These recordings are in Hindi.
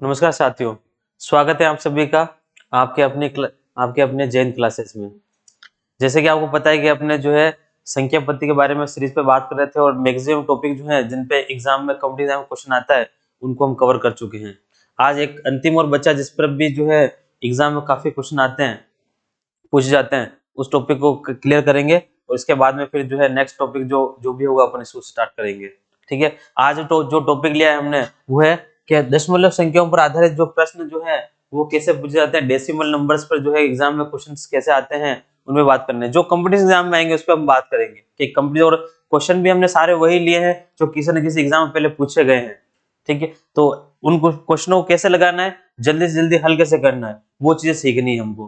नमस्कार साथियों, स्वागत है आप सभी का आपके अपने जैन क्लासेस में। जैसे कि आपको पता है कि अपने जो है संख्या पद्धति के बारे में सीरीज पे बात कर रहे थे और मैक्सिमम टॉपिक जो है जिन पे एग्जाम में कॉम्पिटिटिव एग्जाम में क्वेश्चन आता है उनको हम कवर कर चुके हैं। आज एक अंतिम और बचा जिस पर भी जो है एग्जाम में काफी क्वेश्चन आते हैं, पूछे जाते हैं, उस टॉपिक को क्लियर करेंगे और इसके बाद में फिर जो है नेक्स्ट टॉपिक जो जो भी होगा अपन इसको स्टार्ट करेंगे। ठीक है, आज जो टॉपिक लिया है हमने वो है कि दशमलव संख्याओं पर आधारित जो प्रश्न जो है वो कैसे पूछे जाते हैं, डेसिमल नंबर्स पर जो है एग्जाम में क्वेश्चंस कैसे आते हैं उनमें बात करने हैं। जो कंपटीशन एग्जाम में आएंगे उस पर हम बात करेंगे कि कंपनी और क्वेश्चन भी हमने सारे वही लिए हैं जो किसी न किसी एग्जाम में पहले पूछे गए हैं। ठीक है, तो उन क्वेश्चनों को कैसे लगाना है, जल्दी से जल्दी हल कैसे करना है, वो चीजें सीखनी है हमको।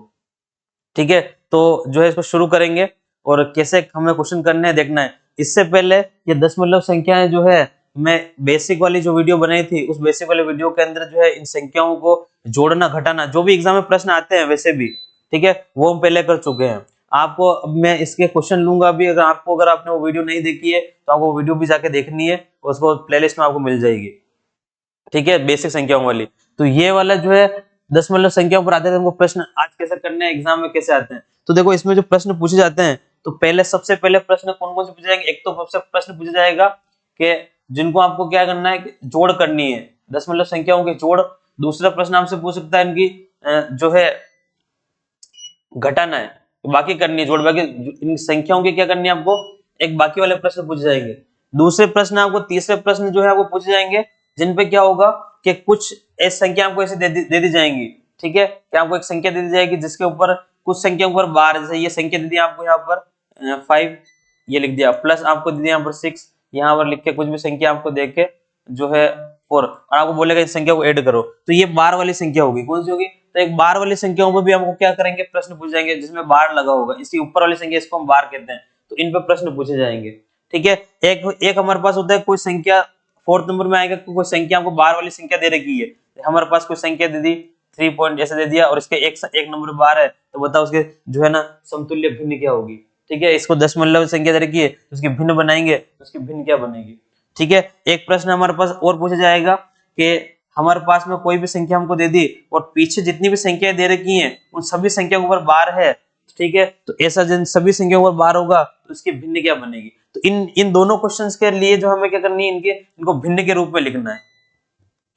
ठीक है, तो जो है इसको शुरू करेंगे और कैसे हमें क्वेश्चन करने हैं देखना है। इससे पहले ये दशमलव संख्याएं जो है मैं बेसिक वाली जो वीडियो बनाई थी उस बेसिक वाले वीडियो के अंदर जो है इन संख्याओं को जोड़ना घटाना जो भी एग्जाम में प्रश्न आते हैं वैसे भी, ठीक है, वो हम पहले कर चुके हैं। आपको अब मैं इसके क्वेश्चन लूंगा भी, अगर आपने वो वीडियो नहीं देखी है तो आपको वीडियो भी जाके देखनी है, उसको प्लेलिस्ट में आपको मिल जाएगी। ठीक है, बेसिक संख्याओं वाली। तो ये वाला जो है दशमलव संख्याओं पर आधारित हमको प्रश्न आज कैसे करने हैं, एग्जाम में कैसे आते हैं। तो देखो इसमें जो प्रश्न पूछे जाते हैं तो पहले सबसे पहले प्रश्न कौन कौन से पूछे जाएंगे। एक तो सबसे प्रश्न पूछा जाएगा कि जिनको आपको क्या करना है कि जोड़ करनी है, दशमलव संख्याओं के जोड़। दूसरा प्रश्न आपसे पूछ सकता है इनकी जो है घटाना है, बाकी करनी है जोड़, बाकी इन संख्याओं की क्या करनी है आपको, एक बाकी वाले प्रश्न पूछे जाएंगे। दूसरे प्रश्न आपको, तीसरे प्रश्न जो है आपको पूछे जाएंगे जिन पे क्या होगा कि कुछ ऐसी संख्या आपको ऐसे दे दी जाएंगी। ठीक है, कि आपको एक संख्या दे दी जाएगी जिसके ऊपर कुछ संख्या ऊपर बार, जैसे ये संख्या दे दी आपको यहाँ पर 5, ये लिख दिया, प्लस आपको दे दिया यहाँ पर 6, यहाँ पर लिख के कुछ भी संख्या आपको दे के जो है 4, और आपको बोलेगा इस संख्या को ऐड करो, तो ये बार वाली संख्या होगी। कौन सी होगी, तो एक बार वाली संख्याओं पर भी हमको क्या करेंगे, प्रश्न पूछ जाएंगे जिसमें बार लगा होगा। इसकी ऊपर वाली संख्या इसको हम बार कहते हैं, तो इन पर प्रश्न पूछे जाएंगे। ठीक है, एक हमारे पास होता है कोई संख्या, फोर्थ नंबर में आएगा कोई संख्या हमको बार वाली संख्या दे रखी है, हमारे पास कोई संख्या दे दी 3 पॉइंट ऐसे दे दिया और इसके एक नंबर बार है, तो बताओ उसके जो है ना समतुल्य भिन्न क्या होगी। ठीक है, इसको दशमलव संख्या दे रखी है, उसकी भिन्न बनाएंगे, उसकी भिन्न क्या बनेगी। ठीक है, एक प्रश्न हमारे पास और पूछा जाएगा कि हमारे पास में कोई भी संख्या हमको दे दी और पीछे जितनी भी संख्याएं दे रखी हैं उन सभी संख्या के ऊपर बार है। ठीक है, तो ऐसा जिन सभी संख्याओं पर बार होगा तो उसकी भिन्न क्या बनेगी। तो इन दोनों क्वेश्चंस के लिए जो हमें क्या करनी है, इनको भिन्न के रूप में लिखना है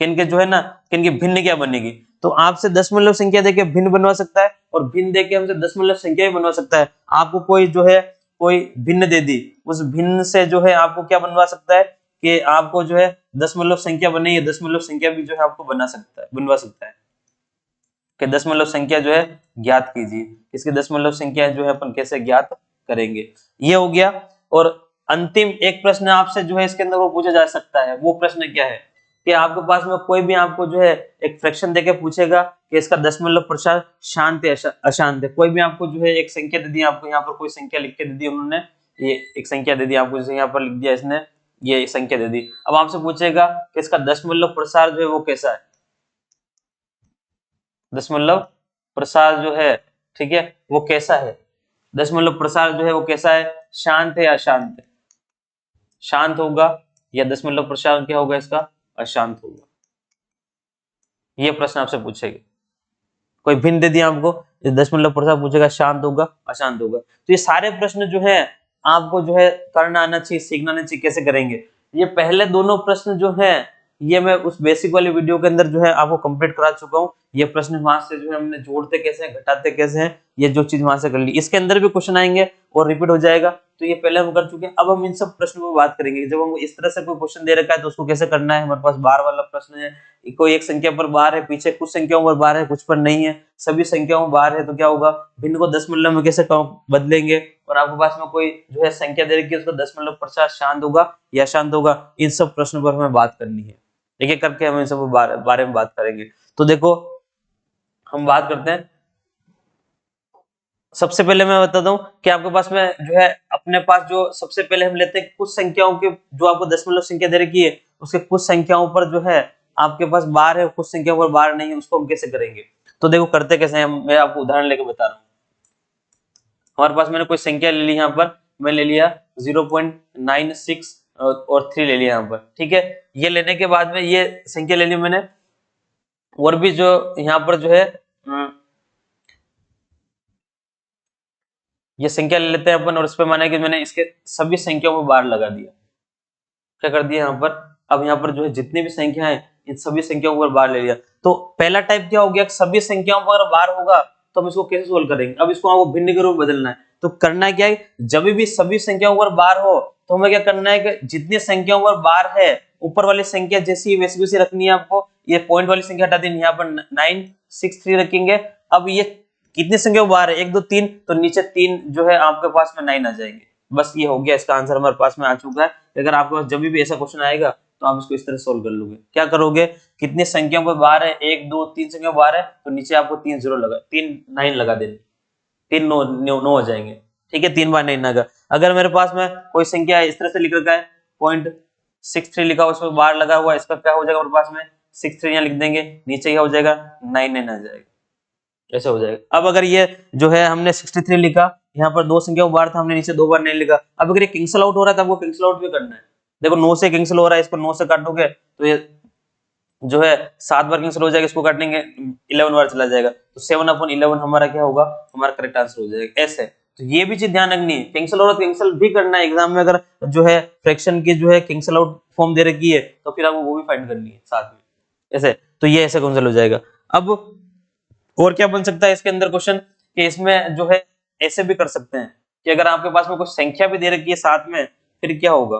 कि इनके जो है ना कि इनकी भिन्न क्या बनेगी। तो आपसे दशमलव संख्या देके भिन्न बनवा सकता है और भिन्न देके हमसे दशमलव संख्या भी बनवा सकता है। आपको कोई जो है कोई भिन्न दे दी, उस भिन्न से जो है आपको क्या बनवा सकता है कि आपको जो है दशमलव संख्या बने, दशमलव संख्या भी जो है आपको बनवा सकता है कि दशमलव संख्या जो है ज्ञात कीजिए। इसकी दशमलव संख्या जो है अपन कैसे ज्ञात करेंगे, ये हो गया। और अंतिम एक प्रश्न आपसे जो है इसके अंदर वो पूछा जा सकता है, वो प्रश्न क्या है कि आपके पास में कोई भी आपको जो है एक फ्रैक्शन देके पूछेगा कि इसका दशमलव प्रसार शांत है अशांत है। कोई भी आपको जो है एक संख्या दे दी, आपको यहाँ पर कोई संख्या लिख के दे दी उन्होंने, ये एक संख्या दे दी आपको, जैसे यहाँ पर लिख दिया इसने, ये एक संख्या दे दी। अब आपसे पूछेगा कि इसका दशमलव प्रसार जो है वो कैसा है, दशमलव प्रसार जो है, ठीक है, वो कैसा है, दशमलव प्रसार जो है वो कैसा है, शांत है या अशांत है, शांत होगा या दशमलव प्रसार क्या होगा इसका, अशांत होगा। ये प्रश्न आपसे पूछेगा, कोई भिन्न दे दिया आपको, दशमलव प्रसार पूछेगा शांत होगा अशांत होगा। तो ये सारे प्रश्न जो है आपको जो है करना आना चाहिए, सीखना आना चाहिए। कैसे करेंगे, ये पहले दोनों प्रश्न जो है ये मैं उस बेसिक वाली वीडियो के अंदर जो है आपको कंप्लीट करा चुका हूँ। ये प्रश्न वहां से जो है हमने जोड़ते कैसे हैं, घटाते कैसे हैं, ये जो चीज वहां से कर ली, इसके अंदर भी क्वेश्चन आएंगे और रिपीट हो जाएगा, तो ये पहले हम कर चुके हैं। अब हम इन सब प्रश्नों पर बात करेंगे। जब हम इस तरह से कोई क्वेश्चन दे रखा है तो उसको कैसे करना है, हमारे पास बार वाला प्रश्न है, कोई एक संख्या पर बार है, पीछे कुछ संख्याओं पर बार है, कुछ पर नहीं है, सभी संख्याओं बार है, तो क्या होगा, भिन्न को दशमलव में कैसे बदलेंगे। और आपके पास में कोई जो है संख्या दे रखी है, उसका दशमलव प्रसार शांत होगा या अशांत होगा, इन सब प्रश्नों पर हमें बात करनी है। एक एक करके हम इन सब बारे में बात करेंगे। तो देखो हम बात करते हैं, सबसे पहले मैं बताता हूँ कि आपके पास में जो है अपने पास जो सबसे पहले हम लेते हैं कुछ संख्याओं के, जो आपको दशमलव संख्या दे रखी है उसके कुछ संख्याओं पर जो है आपके पास बार है, कुछ संख्याओं पर बार नहीं है, उसको हम कैसे करेंगे। तो देखो करते कैसे हैं, मैं आपको उदाहरण लेके बता रहा हूँ। हमारे पास मैंने कोई संख्या ले ली, यहाँ पर मैं ले लिया 0.96 और 3 ले लिया यहाँ पर। ठीक है, ये लेने के बाद में ये संख्या ले ली मैंने, और भी जो यहाँ पर जो है ये संख्या ले लेते हैं अपन, और इस पे माना कि मैंने इसके सभी संख्याओं को बार लगा दिया। क्या कर दिया यहाँ पर, अब यहाँ पर जो है जितनी भी संख्या है इन सभी संख्याओं पर बार ले लिया। तो पहला टाइप क्या हो गया, सभी संख्याओं पर बार होगा तो हम इसको कैसे सोल्व करेंगे। अब इसको आपको भिन्न के रूप में बदलना है, तो करना क्या है, जब भी सभी संख्याओं पर बार हो तो हमें क्या करना है कि जितनी संख्याओं पर बार है ऊपर वाली संख्या जैसी वैसी वैसी रखनी है आपको। ये पॉइंट वाली संख्या हटा देनी, यहाँ पर 963 रखेंगे। अब ये कितनी संख्या बार है, 1 2 3, तो नीचे 3 जो है आपके पास में 9 आ जाएंगे। बस ये हो गया, इसका आंसर हमारे पास में आ चुका है। अगर आपके पास जब भी ऐसा क्वेश्चन आएगा तो आप इसको इस तरह सोल्व कर लोगे। क्या करोगे, कितने संख्याओं पर बार है, 1 2 3 संख्या बार है, तो नीचे आपको 3 0 लगा 3 9 लगा देनी, 3 9 हो जाएंगे। ठीक है, 3 बार 9 लगा। अगर मेरे पास में कोई संख्या इस तरह से लिख रखा है 0.63 लिखा हुआ, उसमें बार लगा हुआ है, इसका क्या हो जाएगा मेरे पास में 63 यहाँ लिख देंगे, नीचे क्या हो जाएगा 9 9 आ जाएगा, ऐसे हो जाएगा। अब अगर ये जो है हमने 63 लिखा, यहाँ पर दो संख्या बार था, हमने नीचे 2 बार 9 लिखा। अब अगर ये कैंसिल आउट हो रहा है तो आपको कैंसिल आउट भी करना है। देखो 9 से कैंसिल हो रहा है, इसको 9 से काटोगे तो ये जो है 7 बार कैंसिल हो जाएगा, इसको काटेंगे 11 बार चला जाएगा, तो 7/11 हमारा क्या होगा, हमारा करेक्ट आंसर हो जाएगा। ऐसे तो ये भी चीज ध्यान रखनी है, कैंसिल हो रहा है तो कैंसिल भी करना है। एग्जाम में अगर जो है फ्रैक्शन की जो है कैंसिल आउट फॉर्म दे रखी है तो फिर आपको वो भी फाइंड करनी है साथ में, ऐसे। तो ये ऐसे कैंसिल हो जाएगा। अब और क्या बन सकता है इसके अंदर क्वेश्चन, कि इसमें जो है ऐसे भी कर सकते हैं कि अगर आपके पास में कुछ संख्या भी दे रखी है साथ में, फिर क्या होगा,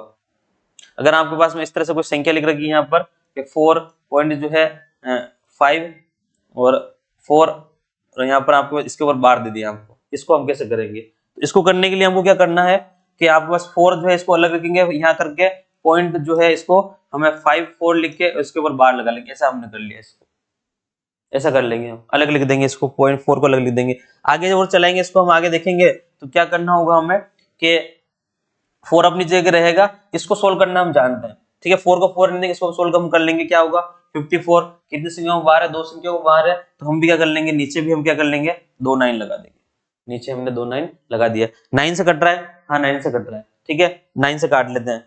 अगर आपके पास में इस तरह से कुछ संख्या लिख रखी है यहाँ पर 4 पॉइंट जो है 5 और 4, और यहाँ पर आपको इसके ऊपर बार दे दिया आपको, इसको हम कैसे करेंगे। तो इसको करने के लिए हमको क्या करना है कि आपके पास 4 जो है इसको अलग रखेंगे यहाँ करके, पॉइंट जो है इसको हमें 5 4 लिख के इसके ऊपर बार लगा लेंगे, ऐसा हमने कर लिया। इसको ऐसा कर लेंगे, हम अलग लिख देंगे इसको, पॉइंट 4 को अलग लिख देंगे। आगे जब और चलाएंगे इसको हम आगे देखेंगे तो क्या करना होगा हमें कि 4 अपनी जगह रहेगा, इसको सोल्व करना हम जानते हैं। ठीक है, 4 को 4 नहीं देंगे, इसको सोल्व हम कर लेंगे। क्या होगा 54, कितनी संख्याओं में बाहर है, 2 संख्याओं में बाहर है, तो हम भी क्या कर लेंगे, नीचे भी हम क्या कर लेंगे 2 9 लगा देंगे। नीचे हमने 2 9 लगा दिया। 9 से कट रहा है, हाँ 9 से कट रहा है। ठीक है, 9 से काट लेते हैं,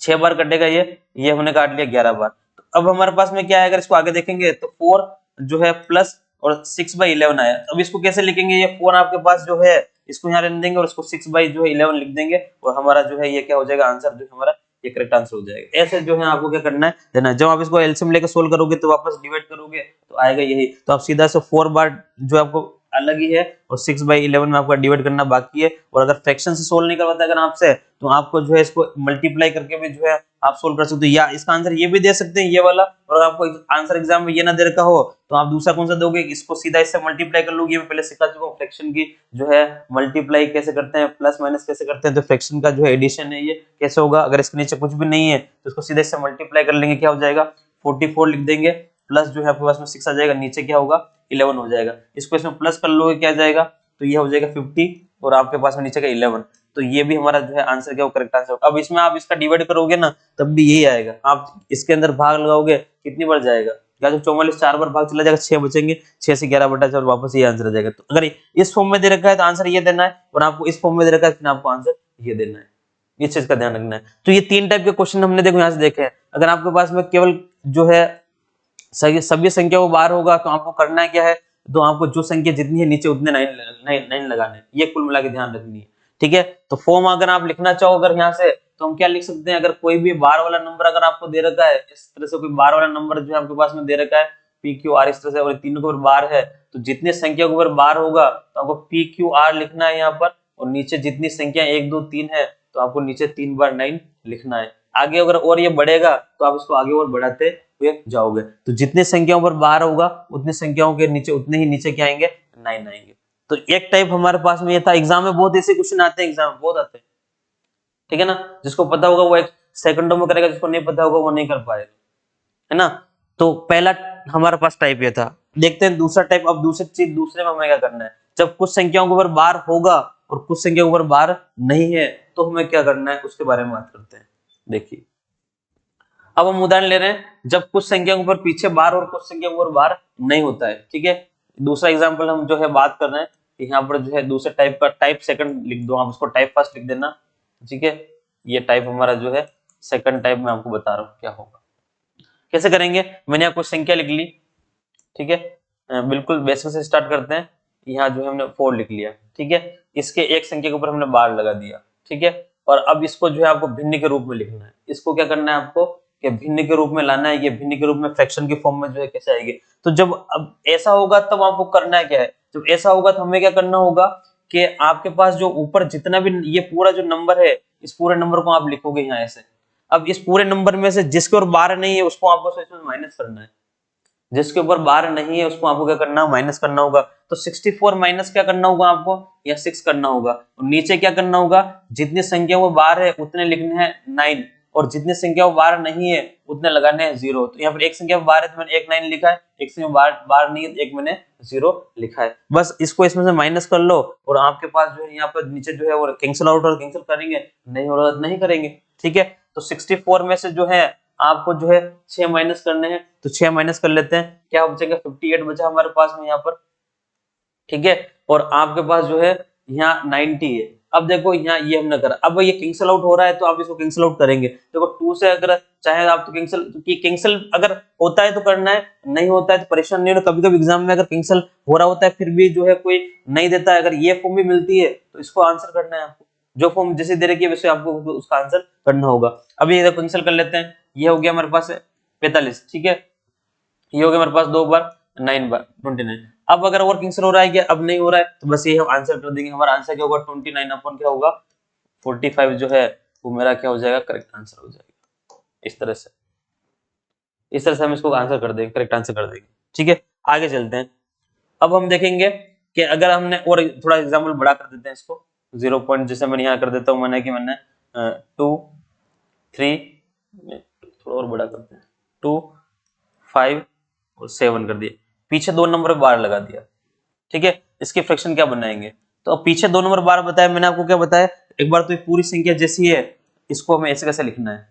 6 बार कटेगा ये हमने काट लिया 11 बार। तो अब हमारे पास में क्या है, अगर इसको आगे देखेंगे तो 4 जो है प्लस और 6/11 आया। अब इसको कैसे लिखेंगे, ये 4 आपके पास जो है इसको यहाँ रहने देंगे और इसको 6/11 लिख देंगे, और हमारा जो है ये क्या हो जाएगा, आंसर जो हमारा ये करेक्ट आंसर हो जाएगा। ऐसे जो है आपको क्या करना है देना है। जब आप इसको एलसीएम लेकर सोल्व करोगे तो वापस डिवाइड करोगे तो आएगा यही। तो आप सीधा से 4 बार जो आपको अलग ही है और 6/11 में आपका डिवाइड करना बाकी है। और अगर फ्रैक्शन से सोल्व नहीं करवाता अगर आपसे, तो आपको जो है इसको मल्टीप्लाई करके भी जो है आप सोल्व कर सकते हो, या इसका आंसर ये भी दे सकते हैं ये वाला। और अगर आपको आंसर एग्जाम में ये ना दे रखा हो तो आप दूसरा कौन सा दोगे, इसको सीधा इससे मल्टीप्लाई कर लोगे। मैं पहले सिखा चुका हूँ फ्रैक्शन की जो है मल्टीप्लाई कैसे करते हैं, प्लस माइनस कैसे करते हैं। तो फ्रैक्शन का जो है एडिशन है ये कैसे होगा, अगर इसके नीचे कुछ भी नहीं है तो इसको सीधे इससे मल्टीप्लाई कर लेंगे, क्या हो जाएगा 44 लिख देंगे, प्लस जो है आपके पास में 6 आ जाएगा, नीचे क्या होगा 11 हो जाएगा। इसको इसमें प्लस कर लोगे क्या जाएगा, तो ये हो जाएगा 50 और आपके पास में नीचे का 11। तो ये भी हमारा जो है आंसर क्या करेक्ट आंसर। अब इसमें आप इसका डिवाइड करोगे ना तब भी यही आएगा। आप इसके अंदर भाग लगाओगे कितनी बार जाएगा, या तो 44 4 बार भाग चला जाएगा, 6 बचेंगे, 6 से 11/4 वापस ये आंसर आ जाएगा। तो अगर इस फॉर्म में दे रखा है तो आंसर ये देना है, और आपको इस फॉर्म में दे रखा है तो आपको आंसर ये देना है। इस चीज का ध्यान रखना है। तो ये 3 टाइप के क्वेश्चन हमने देखो यहाँ से देखे हैं। अगर आपके पास में केवल जो है सभी संख्या वो बार होगा तो आपको करना है क्या है, तो आपको जो संख्या जितनी है नीचे उतने 9 लगाने, ये कुल मिला के ध्यान रखनी है। ठीक है, तो फॉर्म अगर आप लिखना चाहो अगर यहाँ से, तो हम क्या लिख सकते हैं, अगर कोई भी बार वाला नंबर अगर आपको दे रखा है, इस तरह से कोई बार वाला नंबर जो है आपके पास में दे रखा है पी क्यू आर, इस तरह से, और तीनों के ऊपर बार है, तो जितने संख्या के ऊपर बार होगा तो आपको पी क्यू आर लिखना है यहाँ पर, और नीचे जितनी संख्या 1 2 3 है तो आपको नीचे 3 बार 9 लिखना है। आगे अगर और ये बढ़ेगा तो आप इसको आगे और बढ़ाते हुए जाओगे। तो जितने संख्याओं पर बार होगा उतनी संख्याओं के नीचे उतने ही नीचे क्या आएंगे 9 आएंगे। तो एक टाइप हमारे पास में ये था। एग्जाम में बहुत ऐसे क्वेश्चन आते हैं, एग्जाम में बहुत आते हैं। ठीक है ना, जिसको पता होगा वो एक सेकंडों में करेगा, जिसको नहीं पता होगा वो नहीं कर पाएगा, है ना। तो पहला हमारे पास टाइप ये था। देखते हैं दूसरा टाइप। अब दूसरी चीज, दूसरे में हमें क्या करना है, जब कुछ संख्याओं के ऊपर बार होगा और कुछ संख्या के ऊपर बार नहीं है तो हमें क्या करना है उसके बारे में बात करते हैं। देखिए अब हम उदाहरण ले रहे हैं जब कुछ संख्या के ऊपर पीछे बार और कुछ संख्या के ऊपर बार नहीं होता है। ठीक है, दूसरा एग्जांपल हम जो है बात कर रहे हैं, यहाँ पर जो है दूसरे टाइप का, टाइप सेकंड लिख दो, आप उसको टाइप फर्स्ट लिख देना। ठीक है, ये टाइप हमारा जो है सेकंड टाइप में आपको बता रहा हूँ क्या होगा, कैसे करेंगे। मैंने आपको संख्या लिख ली ठीक है। बिल्कुल बेसिक से स्टार्ट करते हैं। यहाँ जो है हमने 4 लिख लिया, ठीक है। इसके एक संख्या के ऊपर हमने बार लगा दिया, ठीक है। और अब इसको जो है आपको भिन्न के रूप में लिखना है। इसको क्या करना है आपको कि भिन्न के रूप में लाना है। ये भिन्न के रूप में फ्रैक्शन के फॉर्म में जो है कैसे आएगी। तो जब अब ऐसा होगा तब आपको करना है क्या है, जब ऐसा होगा तो हमें क्या करना होगा कि आपके पास जो ऊपर जितना भी ये पूरा जो नंबर है, इस पूरे नंबर को आप लिखोगे यहाँ ऐसे। अब इस पूरे नंबर में से जिसके और 12 नहीं है उसको आपको इसमें माइनस करना है। जिसके ऊपर 12 नहीं है उसको आपको क्या करना है, माइनस करना होगा। तो 64 माइनस क्या करना होगा आपको, या 6 करना होगा। और नीचे क्या करना होगा, जितनी संख्या वो 12 है उतने लिखने हैं 9, और जितनी संख्या वो 12 नहीं है उतने लगाने हैं 0। तो यहाँ पर एक संख्या 12 है तो मैंने एक 9 लिखा है, एक संख्या 12 नहीं है तो एक मैंने 0 लिखा है। बस इसको इसमें से माइनस कर लो और आपके पास जो है यहाँ पर नीचे जो है वो कैंसिल आउट और कैंसिल करेंगे, नहीं हो रहा तो नहीं करेंगे, ठीक है। तो 64 में से जो है आपको जो है 6 माइनस करने हैं, तो 6 माइनस कर लेते हैं, क्या बचेगा 58 बचा हमारे पास में यहाँ पर, ठीक है। और आपके पास जो है यहाँ 90 है। अब देखो यहाँ ये हमने करा, अब ये कैंसिल आउट हो रहा है तो आप इसको कैंसिल आउट करेंगे। देखो 2 से अगर चाहे आप तो कैंसिल अगर होता है तो करना है, नहीं होता है तो परेशान नहीं होना। कभी कभी एग्जाम में अगर कैंसिल हो रहा होता है फिर भी जो है कोई नहीं देता है, अगर ये फॉर्म भी मिलती है तो इसको आंसर करना है आपको। जो फॉर्म जैसे दे रखी है वैसे आपको उसका आंसर करना होगा। अभी ये कैंसिल कर लेते हैं, ये हो गया हमारे पास 45, ठीक है। ये हो गया हमारे पास 2 बार 9 बार 29। अब अगर और कैंसिल हो रहा है क्या, अब नहीं हो रहा है तो बस ये हम आंसर कर देंगे। हमारा आंसर क्या होगा 29 अपन क्या होगा 45 जो है वो मेरा क्या हो जाएगा, करेक्ट आंसर हो जाएगा। इस तरह से हम इसको आंसर कर देंगे, करेक्ट आंसर कर देंगे, ठीक है। आगे चलते हैं। अब हम देखेंगे कि अगर हमने और थोड़ा एग्जाम्पल बड़ा कर देते हैं इसको 0 पॉइंट, जैसे मैंने यहाँ कर देता हूँ, मैंने 2 3 थोड़ा और बड़ा करते हैं 2 5 और 7 कर दिए, पीछे 2 नंबर बार लगा दिया, ठीक है। इसके फ्रैक्शन क्या बनाएंगे, तो अब पीछे 2 नंबर बार बताया मैंने आपको, क्या बताया एक बार, तो ये पूरी संख्या जैसी है इसको हमें ऐसे कैसे लिखना है।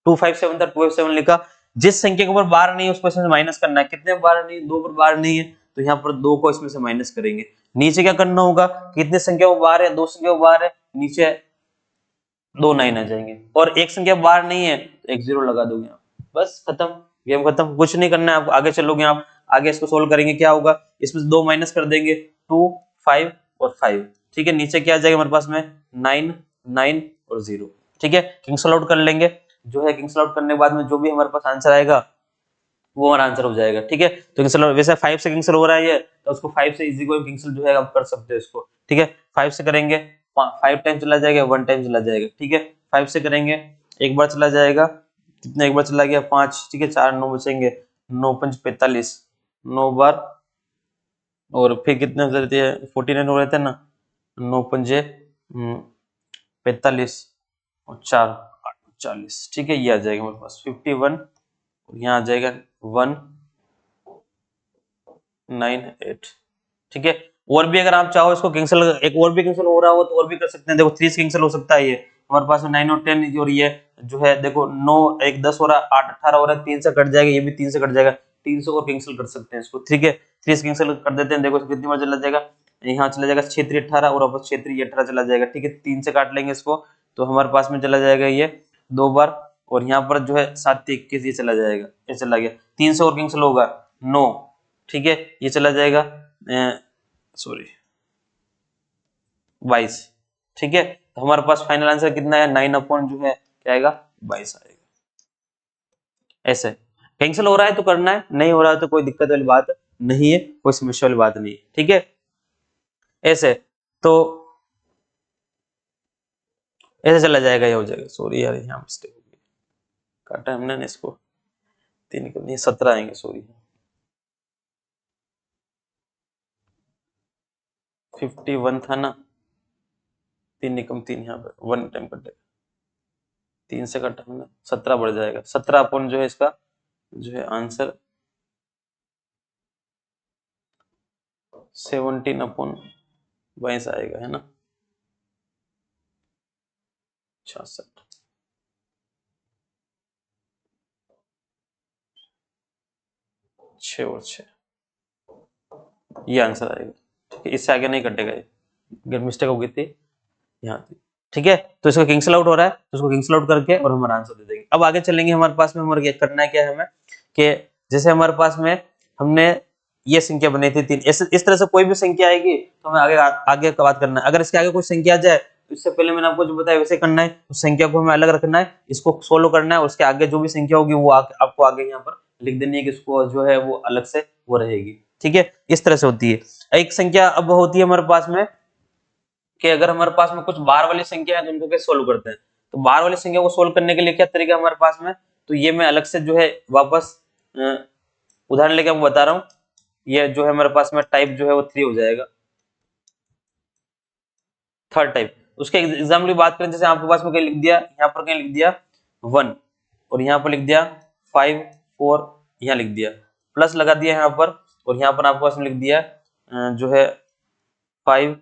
257 था 257 लिखा, जिस संख्या के ऊपर बार नहीं है उसको इसमें से माइनस करना है। कितने बार नहीं, 2 पर बार नहीं है तो यहाँ पर 2 को इसमें से माइनस करेंगे। नीचे क्या करना होगा, कितने संख्या वो बार है, 2 संख्या वो बार है, नीचे 2 9 आ जाएंगे। और एक संख्या बार नहीं है तो एक 0 लगा दोगे आप, बस खत्म, गेम खत्म। कुछ नहीं करना है आपको, आगे चलोगे आप, आगे इसको सोल्व करेंगे, क्या होगा इसमें से 2 माइनस कर देंगे 2 5 और 5, ठीक है। नीचे क्या आ जाएगा हमारे पास में 9 9 और 0, ठीक है। कैंसिल आउट कर लेंगे, जो है कैंसिल आउट करने के बाद में जो भी हमारे पास आंसर आएगा वो हमारा आंसर हो जाएगा, ठीक है। तो कैंसिल वैसे 5 से कैंसिल हो रहा है ये, तो उसको 5 से इजी कोई कैंसिल जो है आप कर सकते हो इसको, ठीक है। 5 से करेंगे 5 टाइम चला जाएगा, 1 टाइम चला जाएगा, ठीक है। 5 से करेंगे एक बार चला जाएगा, कितना एक बार चला गया 5, ठीक है। 4 9 बचेंगे, 9 5 45, 9 बार, और फिर कितने हो जाते हैं 49 हो रहे थे ना, 9 पंजे 45 और 4 40, ठीक है। ये आ जाएगा हमारे पास 51, यहाँ आ जाएगा 198, ठीक है। और भी अगर आप चाहो इसको कैंसिल, एक और भी कैंसिल हो रहा हो तो और भी कर सकते हैं। देखो 3 से कैंसिल हो सकता है, ये हमारे पास 9 और 10, और ये जो है देखो 9 1 10 हो रहा है, 8 18 हो रहा है, 3 से कट जाएगा, ये भी 3 से कट जाएगा, 3 से और कैंसिल कर सकते हैं इसको, ठीक है। 3 से कैंसिल कर देते हैं, देखो कितनी बार चला जाएगा, यहाँ चला जाएगा 6 3 18 और वापस 6 3 18 चला जाएगा, ठीक है। 3 से काट लेंगे इसको तो हमारे पास में चला जाएगा ये 2 बार, और यहाँ पर जो है 7 21 ये चला जाएगा, ये चला गया। 3 से और कैंसिल होगा 9, ठीक है, ये चला जाएगा सॉरी 22, ठीक है। तो हमारे पास फाइनल आंसर कितना है 9 अपॉन जो है क्या आएगा 22 आएगा। ऐसे कैंसिल हो रहा है तो करना है, नहीं हो रहा है तो कोई दिक्कत वाली बात नहीं है, कोई समस्या वाली बात नहीं है, ठीक है। ऐसे तो ऐसे चला जाएगा, ये हो जाएगा। सॉरी यार यहाँ मिस्टेक हो गई, काटा हमने इसको 3 को नहीं 17 आएंगे, सॉरी 51 था ना, 3 निकम 3 यहाँ पर 1 टाइम कटेगा, 3 से कटा हमने 17 बढ़ जाएगा, 17 अपॉन जो है इसका जो है आंसर 17 अपॉन 22 आएगा, है ना 66, 6 और 6, ये आंसर आएगा, ठीक है। इससे आगे नहीं कटेगा, ये अगर मिस्टेक हो गई थी यहाँ थी, ठीक है। तो इसका कैंसिल आउट हो रहा है तो इसको कैंसिल आउट करके और हमारा आंसर दे देंगे। अब आगे चलेंगे, हमारे पास में हमारा करना है क्या है हमें कि जैसे हमारे पास में हमने ये संख्या बनाई थी 3, इस तरह से कोई भी संख्या आएगी तो हमें आगे आगे का बात करना है। अगर इसके आगे कोई संख्या आ जाए तो इससे पहले मैंने आपको जो बताया वैसे करना है, उस संख्या को हमें अलग रखना है, इसको सोल्व करना है, उसके आगे जो भी संख्या होगी वो आपको आगे यहाँ पर लिख देनी है कि इसको जो है वो अलग से वो रहेगी। ठीक है, इस तरह से होती है। एक संख्या अब होती है हमारे पास में कि अगर हमारे पास में कुछ बार वाली संख्या है तो उनको कैसे सोल्व करते हैं। तो बार वाली संख्या को सोल्व करने के लिए क्या तरीका हमारे पास में, तो ये मैं अलग से जो है वापस उदाहरण लेके आपको बता रहा हूँ। ये जो है हमारे पास में टाइप जो है वो 3 हो जाएगा, थर्ड टाइप। उसके एग्जाम्पल की बात करें, जैसे आपके पास में कहीं लिख दिया, यहाँ पर कहीं लिख दिया 1 और यहाँ पर लिख दिया 5 4, यहाँ लिख दिया प्लस लगा दिया यहाँ पर, और यहाँ पर आपके पास में लिख दिया जो है 5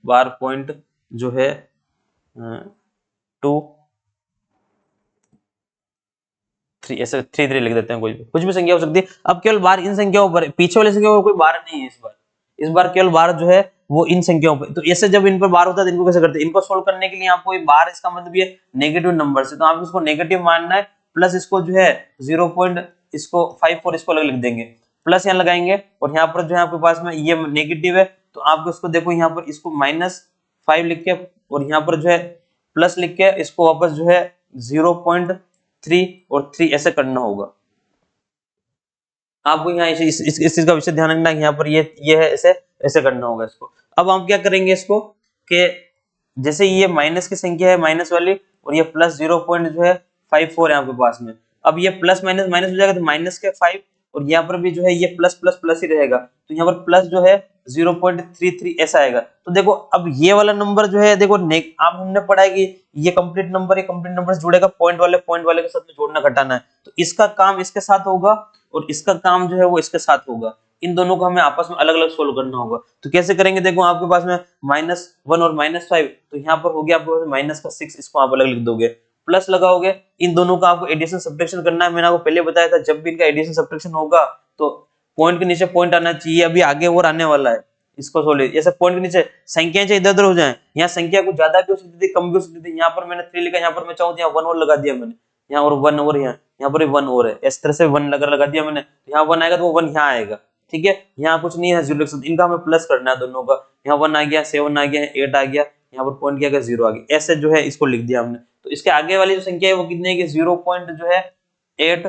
बार पॉइंट जो है 2 3, ऐसे 3 3 लिख देते हैं, कुछ भी संख्या हो सकती है। अब केवल बार इन संख्याओं पर, पीछे वाली संख्या पर कोई बार नहीं है इस बार केवल बार जो है वो इन संख्याओं पर। तो ऐसे जब इन पर बार होता है तो इनको कैसे करते हैं, इनको सोल्व करने के लिए आपको ये बार, इसका मतलब ये नेगेटिव नंबर से, तो आपको इसको नेगेटिव मानना है, प्लस इसको जो है 0 पॉइंट इसको 5 4 इसको अलग लिख देंगे, प्लस यहाँ लगाएंगे, और यहाँ पर जो है आपके पास में ये नेगेटिव है तो आपको इसको देखो यहाँ पर इसको -5 लिख के और यहाँ पर जो है प्लस लिख के इसको वापस जो है 0.3 और 3 ऐसे करना होगा। आपको यहाँ इस चीज का विशेष ध्यान रखना है, यहाँ पर ये है, ऐसे ऐसे करना होगा इसको। अब हम क्या करेंगे इसको कि जैसे ये माइनस की संख्या है माइनस वाली, और ये प्लस 0 पॉइंट जो है 54 है आपके पास में। अब ये प्लस माइनस माइनस हो जाएगा तो माइनस के 5, और यहाँ पर भी जो है ये प्लस प्लस प्लस ही रहेगा, तो यहाँ पर प्लस जो है 0.33 ऐसा आएगा। तो देखो अब ये वाला नंबर जो है, देखो आप हमने पढ़ा है कि ये कंप्लीट नंबर से जुड़ेगा, पॉइंट वाले के साथ में जोड़ना घटाना है, तो इसका काम इसके साथ होगा और इसका काम जो है वो इसके साथ होगा। इन दोनों को हमें आपस में अलग अलग सोल्व करना होगा। तो कैसे करेंगे, देखो आपके पास में -1 और -5, तो यहाँ पर हो गया आपके पास माइनस का 6, इसको आप अलग लिख दोगे, प्लस लगाओगे, इन दोनों का आपको एडिशन सब्ट्रैक्शन करना है। मैंने आपको पहले बताया था जब भी इनका एडिशन सब्ट्रैक्शन होगा तो पॉइंट के नीचे पॉइंट आना चाहिए, अभी आगे और आने वाला है, इसको सोल्व जैसे पॉइंट के नीचे संख्याएं चाहे इधर उधर हो जाए, यहाँ संख्या कुछ ज्यादा भी हो सकती थी कम भी हो सकती थी, यहाँ पर मैंने 3 लिखा, यहाँ पर मैं चाहूँ तो यहाँ 1 और लगा दिया मैंने, यहाँ और 1 और यहाँ पर 1 और है, इस तरह से 1 लगा दिया मैंने, यहाँ 1 आएगा तो वो 1 यहाँ आएगा। ठीक है, यहाँ कुछ नहीं है 0 लिख सकते, इनका हमें प्लस करना है दोनों का, यहाँ 1 आ गया, 7 आ गया, 8 आ गया, यहाँ पर पॉइंट क्या 0 आ गया, ऐसे जो है इसको लिख दिया हमने। तो इसके आगे वाली जो संख्या है वो कितनी है कि 0 पॉइंट जो है 8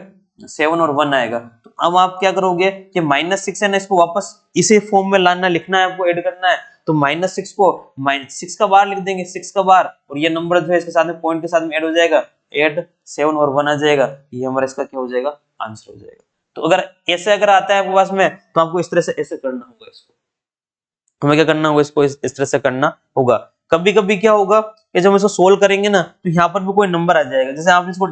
7 और 1 आएगा। तो अब आप क्या करोगे कि -6 है ना, इसको वापस इसी फॉर्म में लाना, लिखना है आपको, ऐड करना है, तो -6 को -6 का बार लिख देंगे, 6 का बार, और ये नंबर जो है इसके साथ में पॉइंट के साथ में ऐड हो जाएगा, 8 7 और 1 आ जाएगा, ये हमारा इसका क्या हो जाएगा, आंसर हो जाएगा। तो अगर ऐसे अगर आता है आपके पास में तो आपको इस तरह से ऐसे करना होगा, इसको हमें क्या करना होगा, इसको इस तरह से करना होगा। कभी कभी क्या होगा कि जब हम इसको सोल्व करेंगे ना तो यहाँ पर भी कोई नंबर आ जाएगा, जैसे आप इसको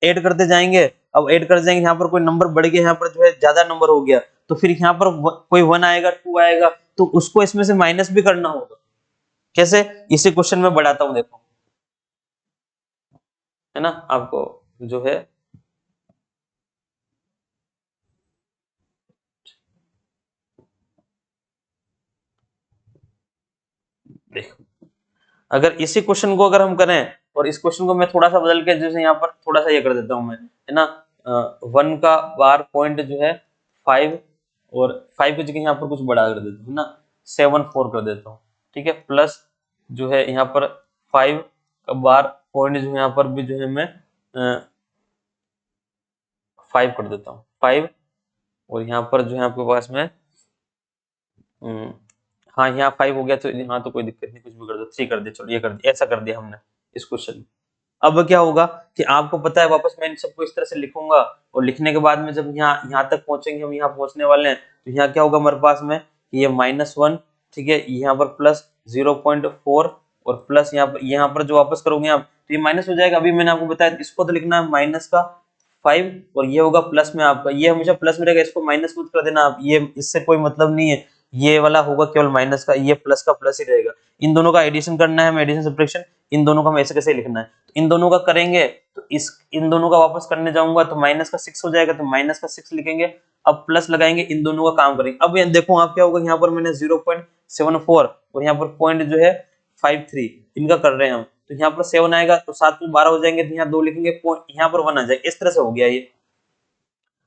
ऐड करते जाएंगे, अब ऐड कर जाएंगे, यहाँ पर कोई नंबर बढ़ गया, यहाँ पर जो है ज्यादा नंबर हो गया, तो फिर यहाँ पर कोई 1 आएगा, 2 आएगा, तो उसको इसमें से माइनस भी करना होगा। कैसे, इसी क्वेश्चन में बढ़ाता हूं, देखो है ना, आपको जो है देखो, अगर इसी क्वेश्चन को अगर हम करें और इस क्वेश्चन को मैं थोड़ा सा बदल के, जैसे यहाँ पर थोड़ा सा ये कर देता हूँ मैं, है ना, 1 का बार पॉइंट जो है 5, और 5 की जगह यहाँ पर कुछ बड़ा कर देता हूँ ना, 7 4 कर देता हूँ। ठीक है, प्लस जो है यहाँ पर 5 का बार पॉइंट जो है यहाँ पर भी जो है मैं 5 कर देता हूँ, 5, और यहाँ पर जो है आपके पास में हाँ यहाँ 5 हो गया, तो हाँ तो कोई दिक्कत नहीं, कुछ भी कर दो, 3 कर दिया, चलो ये कर दिया, ऐसा कर दिया हमने इस क्वेश्चन में। अब क्या होगा कि आपको पता है, वापस मैं इन सबको इस तरह से लिखूंगा, और लिखने के बाद में जब यहाँ तक पहुंचेंगे, हम यहाँ पहुंचने वाले हैं, तो यहाँ क्या होगा हमारे पास में, ये -1, ठीक है, यहाँ पर प्लस 0.4, और प्लस यहाँ पर जो वापस करोगे आप तो ये माइनस हो जाएगा। अभी मैंने आपको बताया इसको तो लिखना है माइनस का 5, और ये होगा प्लस में आपका, ये हमेशा प्लस में रहेगा, इसको माइनस मत कर देना आप, ये इससे कोई मतलब नहीं है, ये वाला होगा केवल माइनस का, ये प्लस का प्लस ही रहेगा। इन दोनों का एडिशन करना है हमें, एडिशन सब्ट्रैक्शन, इन दोनों का हमें ऐसे कैसे लिखना है, तो इन दोनों का करेंगे, तो इन दोनों का वापस करने जाऊंगा तो माइनस का 6 हो जाएगा, तो माइनस का 6 लिखेंगे, अब प्लस लगाएंगे, इन दोनों का काम करेंगे। अब देखो आप क्या होगा, यहाँ पर मैंने 0.74 और यहाँ पर पॉइंट जो है 53 इनका कर रहे हैं हम, तो यहाँ पर 7 आएगा तो 7 में 12 हो जाएंगे, तो यहाँ 2 लिखेंगे, यहाँ पर 1 आ जाएगा, इस तरह से हो गया ये।